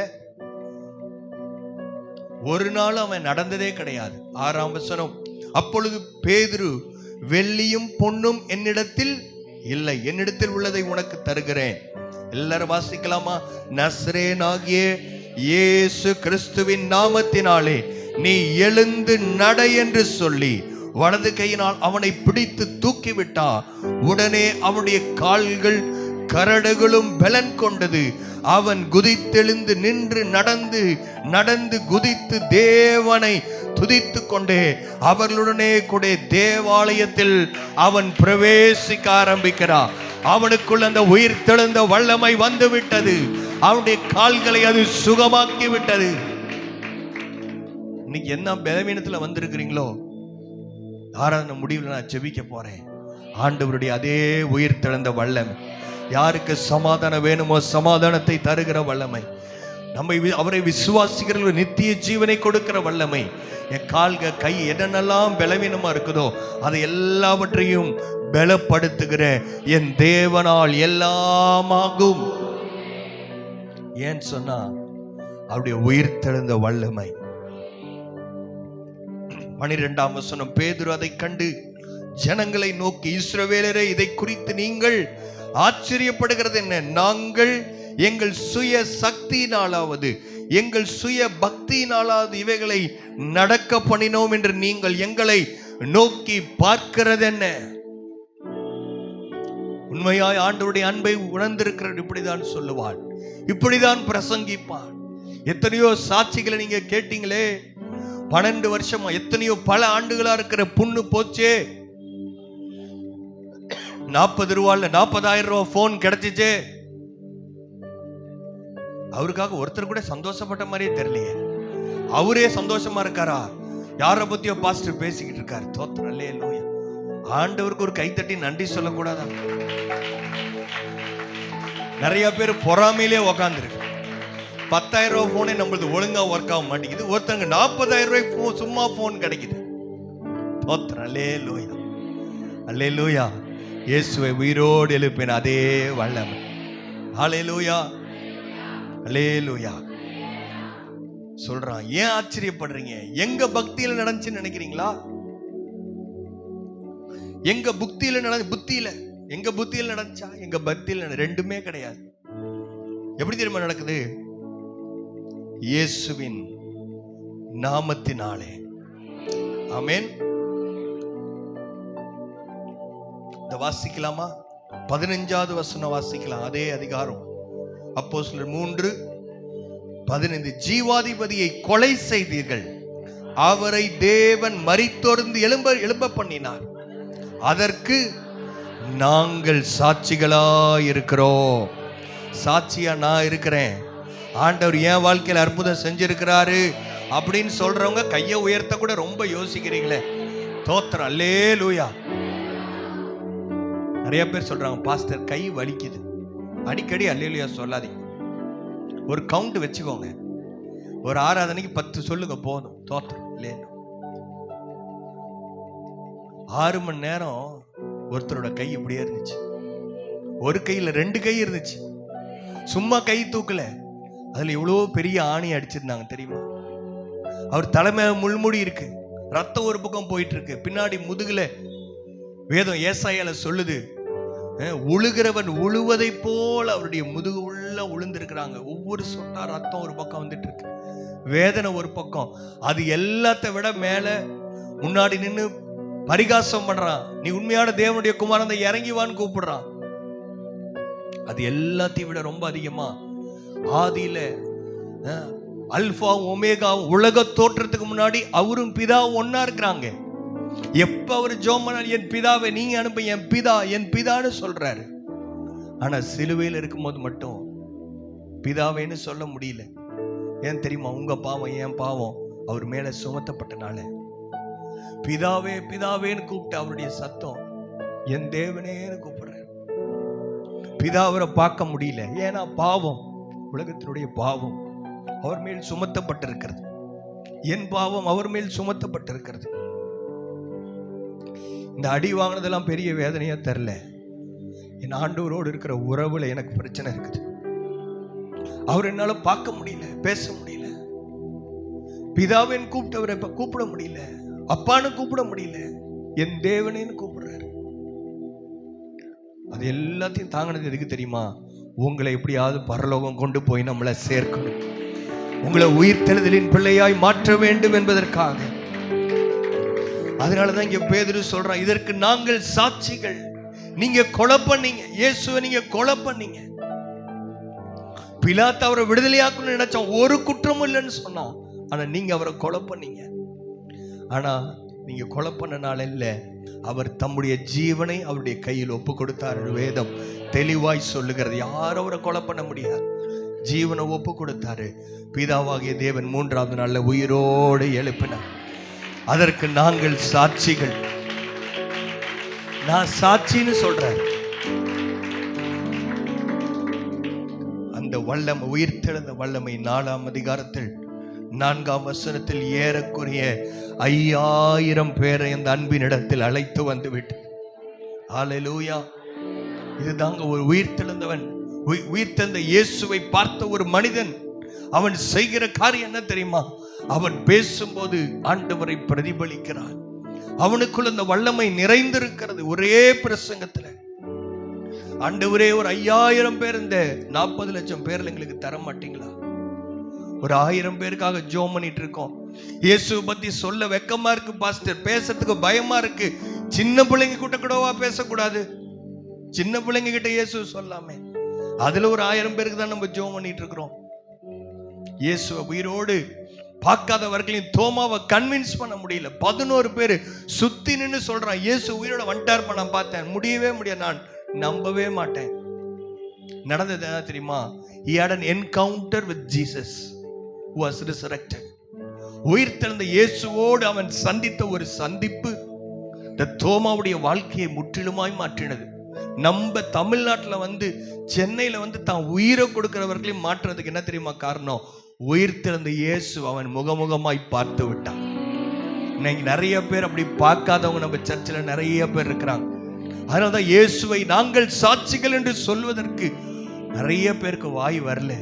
ஒரு நாள் அவன் நடந்ததே கிடையாது. 6ஆம் வசனம், அப்பொழுது பேதுரு, வெள்ளியும் பொன்னும் என்னிடத்தில் இல்லை, என்னிடத்தில் உள்ளதை உனக்கு தருகிறேன். எல்லாரும் வாசிக்கலாமா? நசரேனாகிய இயேசு கிறிஸ்துவின் நாமத்தினாலே நீ எழுந்து நட என்று சொல்லி வலது கையினால் அவனை பிடித்து தூக்கிவிட்டார். உடனே அவனுடைய கால்கள் கரடுகளும் பலன் கொண்டது. அவன் குதித்தெழுந்து நின்று நடந்து குதித்து தேவனை துதித்து கொண்டே அவர்களுடனே கூட தேவாலயத்தில் அவன் பிரவேசிக்க ஆரம்பிக்கிறான். அவனுக்குள் அந்த உயிர் தெழுந்த வல்லமை வந்து விட்டது. அவனுடைய கால்களை அது சுகமாக்கி விட்டது. இன்னைக்கு என்ன பலவீனத்துல வந்திருக்கிறீங்களோ, ஆராதனை முடிவில் நான் ஜெபிக்க போறேன். ஆண்டவருடைய அதே உயிர் தெழுந்த வல்லமை, யாருக்கு சமாதானம் வேணுமோ சமாதானத்தை தருகிற வல்லமை, நம்மை அவரை விசுவாசிக்கிற நித்திய ஜீவனை கொடுக்கிற வல்லமை, என் கால்கள் கை என்னென்னலாம் பலவீனமா இருக்குதோ அதை எல்லாவற்றையும் பலப்படுத்துகிற என் தேவனால் எல்லாமாகும். ஏன் சொன்னா அவருடைய உயிர் தெழுந்த வல்லமை. 12ஆம் வசனம், பேதுரு அதை கண்டு ஜனங்களை நோக்கி, இஸ்ரவேலரே, இதை குறித்து நீங்கள் ஆச்சரியப்படுகிறது என்ன? நாங்கள் எங்கள் சுய சக்தியினாலாவது எங்கள் சுய பக்தியினாலாவது இவைகளை நடக்க பண்ணினோம் என்று நீங்கள் எங்களை நோக்கி பார்க்கிறது என்ன? உண்மையாய் ஆண்டவருடைய அன்பை உணர்ந்திருக்கிறது இப்படிதான் சொல்லுவாள், இப்படிதான் பிரசங்கிப்பாள். எத்தனையோ சாட்சிகளை நீங்க கேட்டீங்களே, 12 வருஷமா எத்தனையோ பல ஆண்டுகளா இருக்கிற புண்ணு போச்சே, 40 ரூபாய்ல 40,000 ரூபாய் போன் கிடைச்சிச்சே. அவருக்காக ஒருத்தர் கூட சந்தோஷப்பட்ட மாதிரியே தெரியலையே. அவரே சந்தோஷமா இருக்காரா? யாரை பத்தியோ பாஸ்டர் பேசிக்கிட்டு இருக்காரு. தோத்திரம் அல்லேலூயா. ஆண்டவருக்கு ஒரு கைத்தட்டி நன்றி சொல்லக்கூடாதா? நிறைய பேர் பொறாமையிலே உக்காந்துருக்கு. 10,000 ரூபாய் போனே நம்மளுக்கு ஒழுங்கா ஒர்க் ஆக மாட்டேங்குது. ஒருத்தங்க 40,000 ரூபாய் சும்மா போன் கிடைக்குது. தோத்திரம் அல்லேலூயா, அல்லேலூயா. இயேசுவை உயிரோடு எழுப்பின அதே வல்லமை. ஹல்லேலூயா, அல்லேலூயா. சொல்றான், ஏன் ஆச்சரியப்படுறீங்க? எங்க பக்தியில நடந்துச்சுன்னு நினைக்கிறீங்களா? எங்க புத்தியில எங்க புத்தியில நடந்துச்சா? எங்க பக்தியில ரெண்டுமே கிடையாது. எப்படி தெரியுமா நடக்குது? இயேசுவின் நாமத்தினாலே. ஆமென். இத வாசிக்கலாமா? 15வது வசனம் வாசிக்கலாம். அதே அதிகாரம், அப்போஸ்தலர் 3:15. ஜீவாதிபதியை கொலை செய்தீர்கள், அவரை தேவன் மரித்தோர்ந்து எழும்ப பண்ணினார், அதற்கு நாங்கள் சாட்சிகளாய் இருக்கிறோம். சாட்சியா நான் இருக்கிறேன், ஆண்டவர் என் வாழ்க்கையில் அற்புதம் செஞ்சிருக்கிறாரு அப்படின்னு சொல்றவங்க கையை உயர்த்த கூட ரொம்ப யோசிக்கிறீங்களே. தோத்திரம் அல்லேலூயா. நிறைய பேர் சொல்றாங்க, பாஸ்டர் கை வலிக்குது. அடிக்கடி அல்லேலூயா சொல்லாதீங்க. ஒரு கவுண்ட் வச்சுக்கோங்க. ஒரு ஆராதனைக்கு 10 சொல்லுங்க போதும். தோத்திரம் இல்லையா? 6 மணி நேரம் ஒருத்தரோட கை இப்படியே இருந்துச்சு. ஒரு கையில 2 கை இருந்துச்சு. சும்மா கை தூக்கல, அதுல எவ்வளோ பெரிய ஆணி அடிச்சிருந்தாங்க தெரியுமா? அவர் தலைமை முள்முடி இருக்கு, ரத்தம் ஒரு பக்கம் போயிட்டு இருக்கு, பின்னாடி முதுகுல வேதம் ஏசாயால சொல்லுது, உழுகிறவன் உழுவதை போல அவருடைய முதுகு உள்ள உளுந்திருக்கிறாங்க. ஒவ்வொரு சொட்டா ரத்தம் ஒரு பக்கம் வந்துட்டு இருக்கு, வேதனை ஒரு பக்கம். அது எல்லாத்த விட மேல முன்னாடி நின்று பரிகாசம் பண்றான், நீ உண்மையான தேவனுடைய குமாரன் இறங்கிவான்னு கூப்பிடுறான். அது எல்லாத்தையும் விட ரொம்ப அதிகமா ஆதியில அல்பா ஒமேகா உலக தோற்றத்துக்கு முன்னாடி அவரும் பிதா ஒன்னா இருக்கிறாங்க. எப்ப அவர் ஜோமனால் என் பிதாவை நீங்க அனுப்ப, என் பிதான்னு சொல்றாரு. ஆனா சிலுவையில் இருக்கும்போது மட்டும் பிதாவேன்னு சொல்ல முடியல. ஏன் தெரியுமா? உங்க பாவம் என் பாவம் அவர் மேல சுமத்தப்பட்டனால பிதாவே பிதாவேன்னு கூப்பிட்டு அவருடைய சத்தம் என் தேவனேன்னு கூப்பிடுறாரு. பிதா அவரை பார்க்க முடியல, ஏன்னா பாவம், உலகத்தினுடைய பாவம் அவர் மேல் சுமத்தப்பட்டிருக்கிறது. என் பாவம் அவர் மேல் சுமத்தப்பட்டிருக்கிறது. இந்த அடி வாங்கினதெல்லாம் பெரிய வேதனையா தெரியல. என் ஆண்டவரோடு இருக்கிற உறவுல எனக்கு பிரச்சனை இருக்குது. அவர் என்னால பார்க்க முடியல, பேச முடியல. பிதாவின் கூப்பிட்டவரை இப்ப கூப்பிட முடியல, அப்பான்னு கூப்பிட முடியல, என் தேவனேன்னு கூப்பிடுறாரு. அது எல்லாத்தையும் தாங்கினது எதுக்கு தெரியுமா? உங்களை எப்படியாவது பரலோகம் கொண்டு போய் நம்மளை சேர்க்கணும், உங்களை உயிர்த்தெழுதலின் பிள்ளையாய் மாற்ற வேண்டும் என்பதற்காக. அதனாலதான் இங்க பேதுரு சொல்றான், இதற்கு நாங்கள் சாட்சிகள். நீங்க கொலை பண்ணீங்க, இயேசுவை நீங்க கொலை பண்ணீங்க. பிலாத்து அவரை விடுதலையாக்கணும்னு நினைச்சான், ஒரு குற்றமும் இல்லைன்னு சொன்னான். ஆனா நீங்க அவரை கொலை பண்ணீங்க. ஆனா நீங்க கொலை பண்ணனால இல்ல, அவர் தம்முடைய ஜீவனை அவருடைய கையில் ஒப்பு கொடுத்தார். வேதம் தெளிவாய் சொல்லுகிறது. யாரும் அவரை கொலை பண்ண முடியாது, ஜீவனை ஒப்பு கொடுத்தாரு. பிதாவாகிய தேவன் 3ஆவது நாள்ல உயிரோடு எழுப்பினார். அதற்கு நாங்கள் சாட்சிகள். நான் சாட்சின்னு சொல்றேன். அந்த வல்லமை, உயிர்த்தெழுந்த வல்லமை 4ஆம் அதிகாரத்தில் 4ஆம் வசனத்தில் ஏறக்குறைய 5000 பேரை அந்த அன்பினிடத்தில் அழைத்து வந்து விட்டு, ஹல்லேலூயா. இதுதாங்க ஒரு உயிர்த்தெழுந்தவன், உயிர்த்தெழுந்த இயேசுவை பார்த்த ஒரு மனிதன். அவன் செய்கிற காரியம் என்ன தெரியுமா? அவன் பேசும்போது ஆண்டவரை பிரதிபலிக்கிறான். அவனுக்குள்ள அந்த வல்லமை நிறைந்திருக்கிறது. ஒரே பிரசங்கத்துல ஆண்டவரே ஒரு 5000 பேர் இந்த 40 லட்சம் பேர்ல எங்களுக்கு தர மாட்டீங்களா? ஒரு 1000 பேருக்காக ஜெபம் பண்ணிட்டு இருக்கோம். இயேசுவை பத்தி சொல்ல வெக்கமா இருக்கு பாஸ்டர், பேசுறதுக்கு பயமா இருக்கு. சின்ன பிள்ளைங்க கிட்ட கூடவா பேசக்கூடாது? சின்ன பிள்ளைங்க கிட்ட இயேசு சொல்லாமே. அதுல ஒரு 1000 பேருக்கு தான் நம்ம ஜெபம் பண்ணிட்டு இருக்கிறோம். இயேசுவை உயிரோடு பார்க்காதவர்களையும் தோமாவை கன்வின்ஸ் பண்ண முடியல. 11 பேர் சுத்தி நின்று சொல்றான் இயேசு உயிரோட வந்துட்டார். நான் பார்த்தேன், முடியவே முடியாது, நான் நம்பவே மாட்டேன். நடந்தது என்ன தெரியுமா? He had an encounter with Jesus who was resurrected. உயிர்த்தெழுந்த இயேசுவோடு அவன் சந்தித்த ஒரு சந்திப்பு இந்த தோமாவுடைய வாழ்க்கையை முற்றிலுமாய் மாற்றினது. நம்ம தமிழ்நாட்டில் வந்து சென்னையில வந்து தான் உயிரை கொடுக்கிறவர்களையும் மாற்றுறதுக்கு என்ன தெரியுமா காரணம்? உயிர்த்தெழுந்த இயேசு அவன் முகமுகமாய் பார்த்து விட்டான். இன்னைக்கு நிறைய பேர் அப்படி பார்க்காதவங்க நம்ம சர்ச்சில் நிறைய பேர் இருக்கிறாங்க. அதனால்தான் இயேசுவை நாங்கள் சாட்சிகள் என்று சொல்வதற்கு நிறைய பேருக்கு வாய் வரல.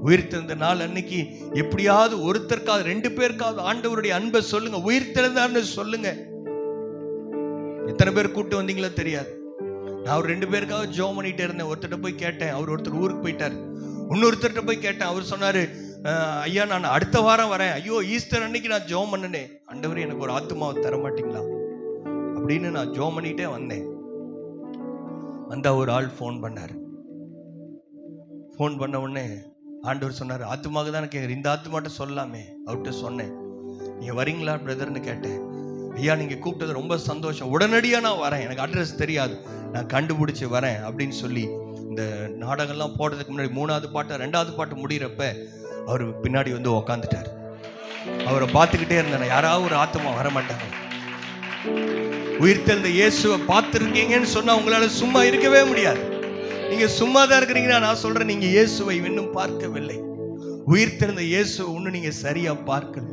உயிர்த்தெழுந்த நாள் அன்னைக்கு எப்படியாவது ஒருத்தருக்காவது 2 பேருக்காவது ஆண்டவருடைய அன்பை சொல்லுங்க, உயிர்த்தெழுந்தான்னு சொல்லுங்க. எத்தனை பேர் கூட்டு வந்தீங்களோ தெரியாது. நான் ஒரு 2 பேருக்காக ஜெபம் பண்ணிட்டே இருந்தேன். ஒருத்தர்கிட்ட போய் கேட்டேன், அவர் ஒருத்தர் ஊருக்கு போயிட்டார். இன்னொருத்தர்கிட்ட போய் கேட்டேன், அவர் சொன்னாரு ஐயா நான் அடுத்த வாரம் வரேன். ஐயோ ஈஸ்டர் அன்னைக்கு நான் ஜெபம் பண்ணனே, ஆண்டவரே எனக்கு ஒரு ஆத்துமாவை தர மாட்டீங்களா அப்படின்னு நான் ஜெபம் பண்ணிட்டே வந்தேன். அந்த ஒரு ஆள் ஃபோன் பண்ணார். ஃபோன் பண்ண உடனே ஆண்டவர் சொன்னார், ஆத்துமாக தானே கேட்குற, இந்த ஆத்துமாட்ட சொல்லலாமே. அவர்கிட்ட சொன்னேன், நீங்கள் வரீங்களா பிரதர்னு கேட்டேன். ஐயா நீங்கள் கூப்பிட்டது ரொம்ப சந்தோஷம், உடனடியாக நான் வரேன், எனக்கு அட்ரஸ் தெரியாது, நான் கண்டுபிடிச்சி வரேன் அப்படின்னு சொல்லி இந்த நாடகம்லாம் போடுறதுக்கு முன்னாடி 3வது பாட்டு 2வது பாட்டு முடிகிறப்ப அவர் பின்னாடி வந்து உக்காந்துட்டார். அவரை பார்த்துக்கிட்டே இருந்தேன். யாராவது ஒரு ஆத்மா வர மாட்டாங்க. உயிர்த்தெழுந்த இயேசுவை பார்த்துருக்கீங்கன்னு சொன்னா உங்களால சும்மா இருக்கவே முடியாது. நீங்க சும்மா தான் இருக்கிறீங்கன்னா நான் சொல்றேன், நீங்க இயேசுவை இன்னும் பார்க்கவில்லை. உயிர்த்தெழுந்த இயேசுவை இன்னும் நீங்க சரியா பார்க்கல.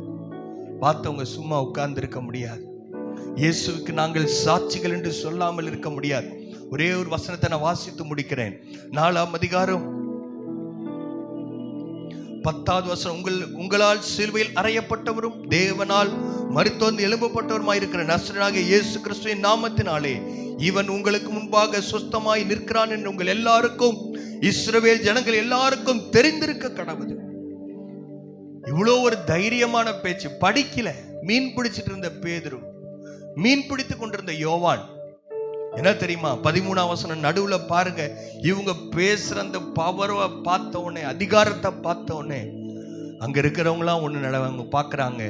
பார்த்தவங்க சும்மா உட்கார்ந்து இருக்க முடியாது. இயேசுவுக்கு நாங்கள் சாட்சிகள் என்று சொல்லாமல் இருக்க முடியாது. ஒரே ஒரு வசனத்தை நான் வாசித்து முடிக்கிறேன். 4ஆம் அதிகாரம் 10வது வசனம். உங்களால் சிலுவையில் அறையப்பட்டவரும் தேவனால் மரித்தோர்ந்து எழும்பப்பட்டவருமாயிருக்கிற நசரேயனாகிய இயேசு கிறிஸ்துவின் நாமத்தினாலே இவன் உங்களுக்கு முன்பாக சுத்தமாய் நிற்கிறான் என்று உங்கள் எல்லாருக்கும், இஸ்ரவேல் ஜனங்கள் எல்லாருக்கும் தெரிந்திருக்க கடவுது. இவ்வளோ ஒரு தைரியமான பேச்சு. படிக்கல, மீன் பிடிச்சிட்டு இருந்த பேதுரு, மீன் பிடித்து கொண்டிருந்த யோவான், என்ன தெரியுமா 13ஆம் வசனம் நடுவுல பாருங்க, இவங்க பேசுற அந்த பவரை பார்த்த உடனே, அதிகாரத்தை பார்த்த உடனே அங்க இருக்கிறவங்களாம் ஒண்ணு நடவங்க பாக்குறாங்க,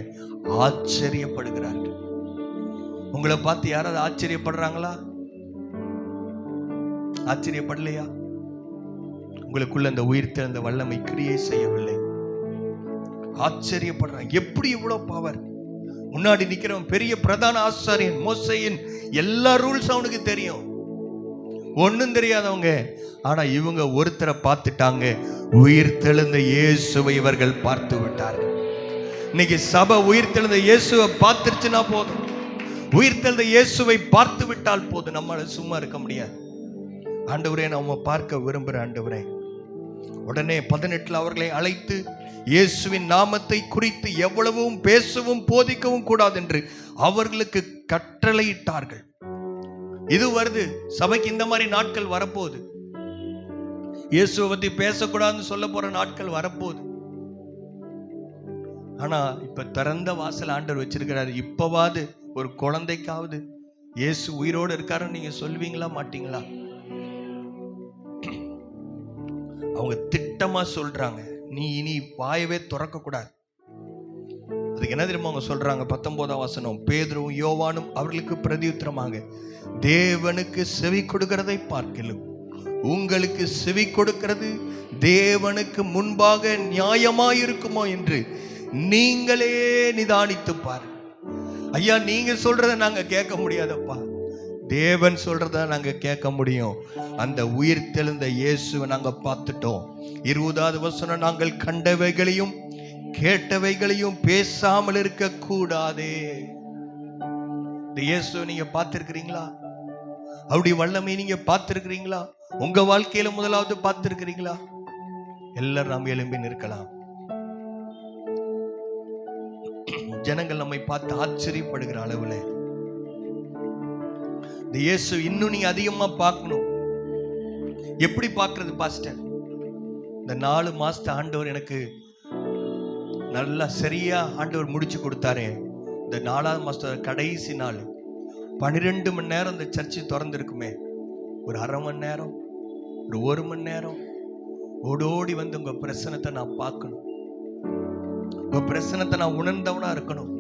ஆச்சரியப்படுகிறார்கள். உங்களை பார்த்து யாராவது ஆச்சரியப்படுறாங்களா? ஆச்சரியப்படலையா? உங்களுக்குள்ள அந்த உயிர்த்தெழுந்த வல்லமை கிரியை செய்யவில்லை. ஆச்சரியப்படுறாங்க. எப்படி இவ்வளவு பவர்? முன்னாடி நிக்கிறவன் பெரிய பிரதான ஆசாரியன், மோசேயின் எல்லா ரூல்ஸ் அவனுக்கு தெரியும், ஒன்னும் தெரியாதவங்க. ஆனா இவங்க ஒருத்தரை பார்த்துட்டாங்க, உயிர்த்தெழுந்த இயேசுவை இவர்கள் பார்த்து விட்டார்கள். இன்னைக்கு சபை உயிர்த்தெழுந்த இயேசுவை பார்த்துருச்சுன்னா போதும், உயிர்த்தெழுந்த இயேசுவை பார்த்து விட்டால் போதும். நம்மளால சும்மா இருக்க முடியாது. ஆண்டவரே நம்ம பார்க்க விரும்புகிற ஆண்டவரே. உடனே 18 அவர்களை அழைத்து இயேசுவின் நாமத்தை குறித்து எவ்வளவும் பேசவும் போதிக்கவும் கூடாது என்று அவர்களுக்கு கட்டளையிட்டார்கள். இது வருது சபைக்கு, இந்த மாதிரி நாட்கள் வரப்போகுது. இயேசுவை பத்தி பேசக்கூடாதுன்னு சொல்ல போற நாட்கள் வரப்போகுது. ஆனா இப்ப திறந்த வாசல் ஆண்டவர் வச்சிருக்கிறாரு. இப்பவாது ஒரு குழந்தைக்காவது இயேசு உயிரோடு இருக்காருன்னு நீங்க சொல்வீங்களா மாட்டீங்களா? அவங்க திட்டமா சொல்றாங்க, நீ இனி வாயவே திறக்க கூடாது. அதுக்கு என்ன தெரியுமா அவங்க சொல்றாங்க? 19ஆம் வசனம். பேதுருவும் யோவானும் அவர்களுக்கு பிரதியுத்தரமாக, தேவனுக்கு செவி கொடுக்கிறதை பார்க்கிலும் உங்களுக்கு செவி கொடுக்கிறது தேவனுக்கு முன்பாக நியாயமாயிருக்குமோ என்று நீங்களே நிதானித்து பாரு. ஐயா நீங்க சொல்றத நாங்க கேட்க முடியாதப்பா, தேவன் சொல்றத நாங்க கேட்க முடியும். அந்த உயிர்த்தெழுந்த இயேசுவை நாங்க பார்த்துட்டோம். 20வது வசனம், நாங்கள் கண்டவைகளையும் கேட்டவைகளையும் பேசாமல் இருக்க கூடாதே. இந்த இயேசுவை நீங்க பார்த்திருக்கிறீங்களா? அவருடைய வல்லமை நீங்க பார்த்திருக்கிறீங்களா? உங்க வாழ்க்கையில முதலாவது பார்த்திருக்கிறீங்களா? எல்லாரும் நாம் எழும்பி நிற்கலாம். ஜனங்கள் நம்மை பார்த்து ஆச்சரியப்படுகிற அளவுல இந்த இயேசு இன்னும் நீ அதிகமா பார்க்கணும். எப்படி பார்க்கறது பாஸ்டர்? இந்த 4 மாசத்தை ஆண்டவர் எனக்கு நல்லா சரியா ஆண்டவர் முடிச்சு கொடுத்தாரு. இந்த 4ஆவது மாசத்தோட கடைசி நாள் 12 மணி நேரம் இந்த சர்ச்சு திறந்துருக்குமே. ஒரு அரை மணி நேரம், ஒரு 1 மணி நேரம் ஓடோடி வந்து உங்க பிரசனத்தை நான் பார்க்கணும். உங்க பிரசனத்தை நான் உணர்ந்தவனா இருக்கணும்.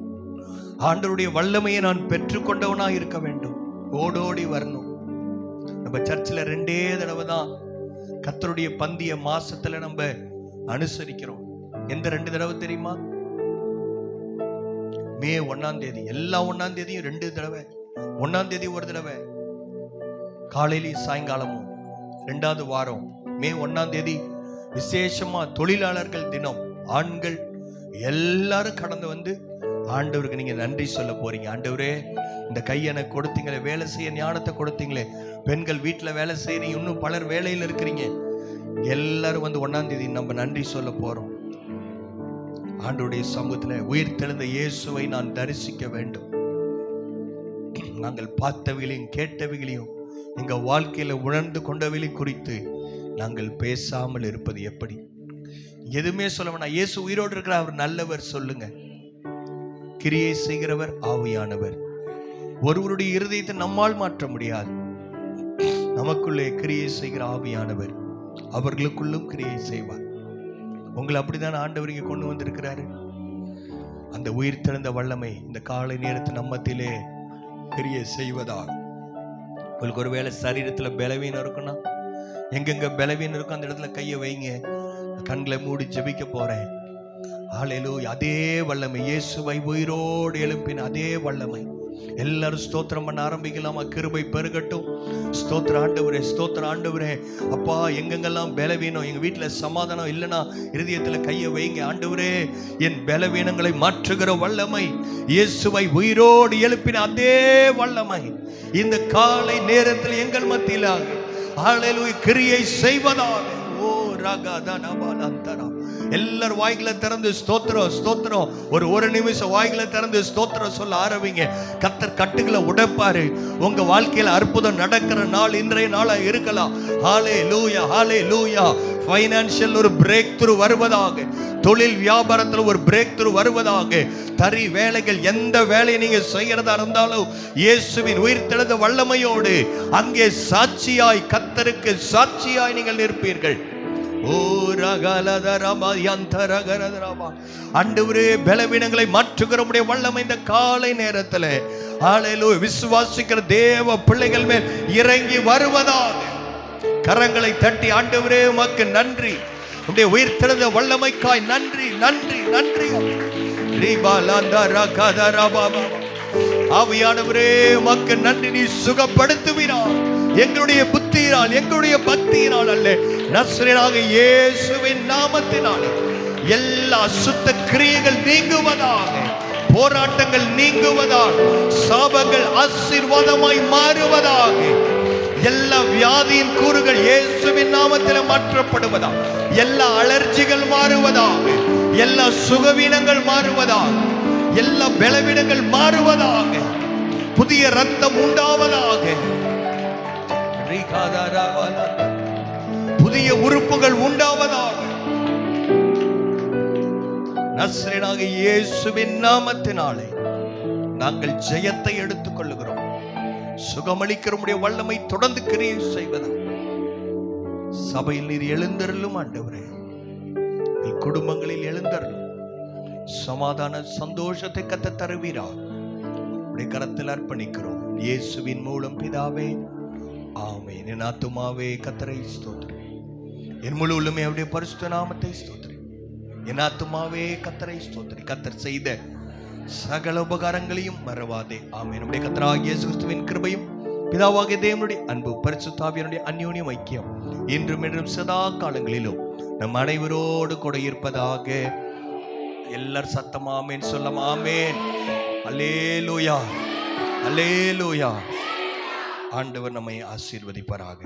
ஆண்டவருடைய வல்லமையை நான் பெற்றுக்கொண்டவனா இருக்க வேண்டும். ஓடோடி வரணும். நம்ம சர்ச்சில் 2 தடவை தான் கர்த்தருடைய பந்திய மாசத்துல நம்ம அனுசரிக்கிறோம். எந்த 2 தடவை தெரியுமா? மே 1ஆம் தேதி, எல்லா 1ஆம் தேதியும் 2 தடவை. 1ஆம் தேதி ஒரு தடவை காலையிலையும் சாயங்காலமும். 2வது வாரம் மே 1ஆம் தேதி விசேஷமா தொழிலாளர்கள் தினம். ஆண்கள் எல்லாரும் கடந்து வந்து ஆண்டவருக்கு நீங்க நன்றி சொல்ல போறீங்க. ஆண்டவரே, இந்த கையை எனக்கு கொடுத்தீங்களே, வேலை செய்ய ஞானத்தை கொடுத்தீங்களே. பெண்கள் வீட்டில் வேலை செய்யறீங்க, இன்னும் பலர் வேலையில் இருக்கிறீங்க. எல்லாரும் வந்து 1ஆம் தேதி நம்ம நன்றி சொல்ல போறோம். ஆண்டவருடைய சமூகத்தில் உயிர் தெழுந்த இயேசுவை நான் தரிசிக்க வேண்டும். நாங்கள் பார்த்தவைகளையும் கேட்டவைகளையும் எங்க வாழ்க்கையில உணர்ந்து கொண்டவைகளை குறித்து நாங்கள் பேசாமல் இருப்பது எப்படி? எதுவுமே சொல்ல வேணாம். இயேசு உயிரோடு இருக்கிற அவர் நல்லவர் சொல்லுங்க. கிரியை செய்கிறவர் ஆவியானவர். ஒருவருடைய இருதயத்தை நம்மால் மாற்ற முடியாது. நமக்குள்ளே கிரியை செய்கிற ஆவியானவர் அவர்களுக்குள்ளும் கிரியை செய்வார். உங்களை அப்படிதான் ஆண்டவர் இங்கே கொண்டு வந்திருக்கிறாரு. அந்த உயிர் தெழுந்த வல்லமை இந்த காலை நேரத்து நம்மத்திலே கிரியை செய்வதாக. உங்களுக்கு ஒருவேளை சரீரத்தில் பலவீனம் இருக்குன்னா, எங்கெங்க பலவீனம் இருக்கும் அந்த இடத்துல கையை வைங்க. கண்களை மூடி ஜெபிக்க போறேன். ஹல்லேலூயா. அதே வல்லமை, இயேசுவை உயிரோடு எழுப்பின அதே வல்லமை. எல்லாரும் ஸ்தோத்திரம் பண்ண ஆரம்பிக்கலாமா? கிருபை பெருகட்டும். ஸ்தோத்திர ஆண்டவரே, ஸ்தோத்திர ஆண்டவரே. அப்பா, எங்கெங்கெல்லாம் பலவீனம், எங்க வீட்டில் சமாதானம் இல்லைன்னா இருதயத்தில் கையை வைங்க. ஆண்டவரே, என் பலவீனங்களை மாற்றுகிற வல்லமை, இயேசுவை உயிரோடு எழுப்பின அதே வல்லமை இந்த காலை நேரத்தில் எங்கள் மத்தியில் ஹல்லேலூயா கிரியை செய்வதாக. ஓ ரகதனபலந்தரா. எல்லாரும் வாய்களை திறந்து ஸ்தோத்திரம் ஸ்தோத்திரம். ஒரு நிமிஷம் வாய்களை திறந்து ஸ்தோத்திரம் சொல்ல ஆரம்பிங்க. கர்த்தர் கட்டுகளை உடைப்பாரு. உங்க வாழ்க்கையில அற்புதம் நடக்கிற நாள் இன்றைய நாளா இருக்கலாம். ஹல்லேலூயா, ஹல்லேலூயா. ஃபைனான்சியல் ஒரு பிரேக் த்ரூ வருவதாக. தொழில் வியாபாரத்தில் ஒரு பிரேக் த்ரூ வருவதாக. தறி வேலைகள், எந்த வேலையை நீங்க செய்யறதா இருந்தாலும் இயேசுவின் உயிர் தெழுந்த வல்லமையோடு அங்கே சாட்சியாய், கர்த்தருக்கு சாட்சியாய் நீங்கள் நிற்பீர்கள். ஆண்டவரே, பலவீனங்களை மாற்றுகிற உம்முடைய வல்லமை இந்த காலை நேரத்தில் ஹல்லேலூயா விசுவாசிக்கிற தேவ பிள்ளைகள் மேல் இறங்கி வருவதாக. கரங்களை தட்டி ஆண்டவரே உமக்கு நன்றி. உம்முடைய உயிர் தெழுந்த வல்லமைக்காய் நன்றி, நன்றி, நன்றி. ஆவியானவரே உமக்கு நன்றி. நீ சுகப்படுத்துவீரால், எங்களுடைய புத்தியினால், எங்களுடைய பக்தியினால் அல்ல, நசரேயனாகிய இயேசுவின் நாமத்தினால் எல்லா அசுத்த கிரியைகள் நீங்குவதாக. போராட்டங்கள் நீங்குவதாக. சாபங்கள் ஆசீர்வாதமாய் மாறுவதாக. எல்லா வியாதியின் கூறுகள் இயேசுவின் நாமத்தில் மாற்றப்படுவதாக. எல்லா அலர்ஜிகள் மாறுவதாக. எல்லா சுகவீனங்கள் மாறுவதாக. எல்லா பலவீனங்கள் மாறுவதாக. புதிய ரத்தம் உண்டாவதாக. புதிய உறுப்புகள் உண்டாவதாக. நசரேயனாகிய இயேசுவின் நாமத்தினாலே நாங்கள் ஜெயத்தை எடுத்துக் கொள்ளுகிறோம். சுகமளிக்கிற உம்முடைய வல்லமை தொடர்ந்து கிரியை செய்வதாக. சபையில் நீர் எழுந்தருளும் ஆண்டவரே. குடும்பங்களில் எழுந்தருளும். சமாதான சந்தோஷத்தை கத்த தருவீரா. உடைய கரத்தில் அர்ப்பணிக்கிறோம் இயேசுவின் மூலம் பிதாவே, ஆமென். என் ஆத்துமாவே கர்த்தரை ஸ்தோத்திரி, என் முழு உள்ளமே அவருடைய பரிசுத்த நாமத்தை ஸ்தோத்திரி. என் ஆத்துமாவே கர்த்தரை ஸ்தோத்திரி. கர்த்தர் செய்த சகல உபகாரங்களையும் மறவாதே. ஆமென். நம்முடைய கர்த்தராகிய இயேசு கிறிஸ்துவின் கிருபையும் பிதாவாகிய தேவனுடைய அன்பு பரிசுத்த ஆவியானுடைய அந்யோன்யம் ஐக்கியம் இன்றும் என்றும் சதா காலங்களிலும் நம் அனைவரோடு கூட இருப்பதாக. எல்லாரும் சத்தமா ஆமென் சொல்லலாம். ஆமென். அல்லேலூயா, அல்லேலூயா. ஆண்டவர் நம்மை ஆசீர்வதிப்பாராக.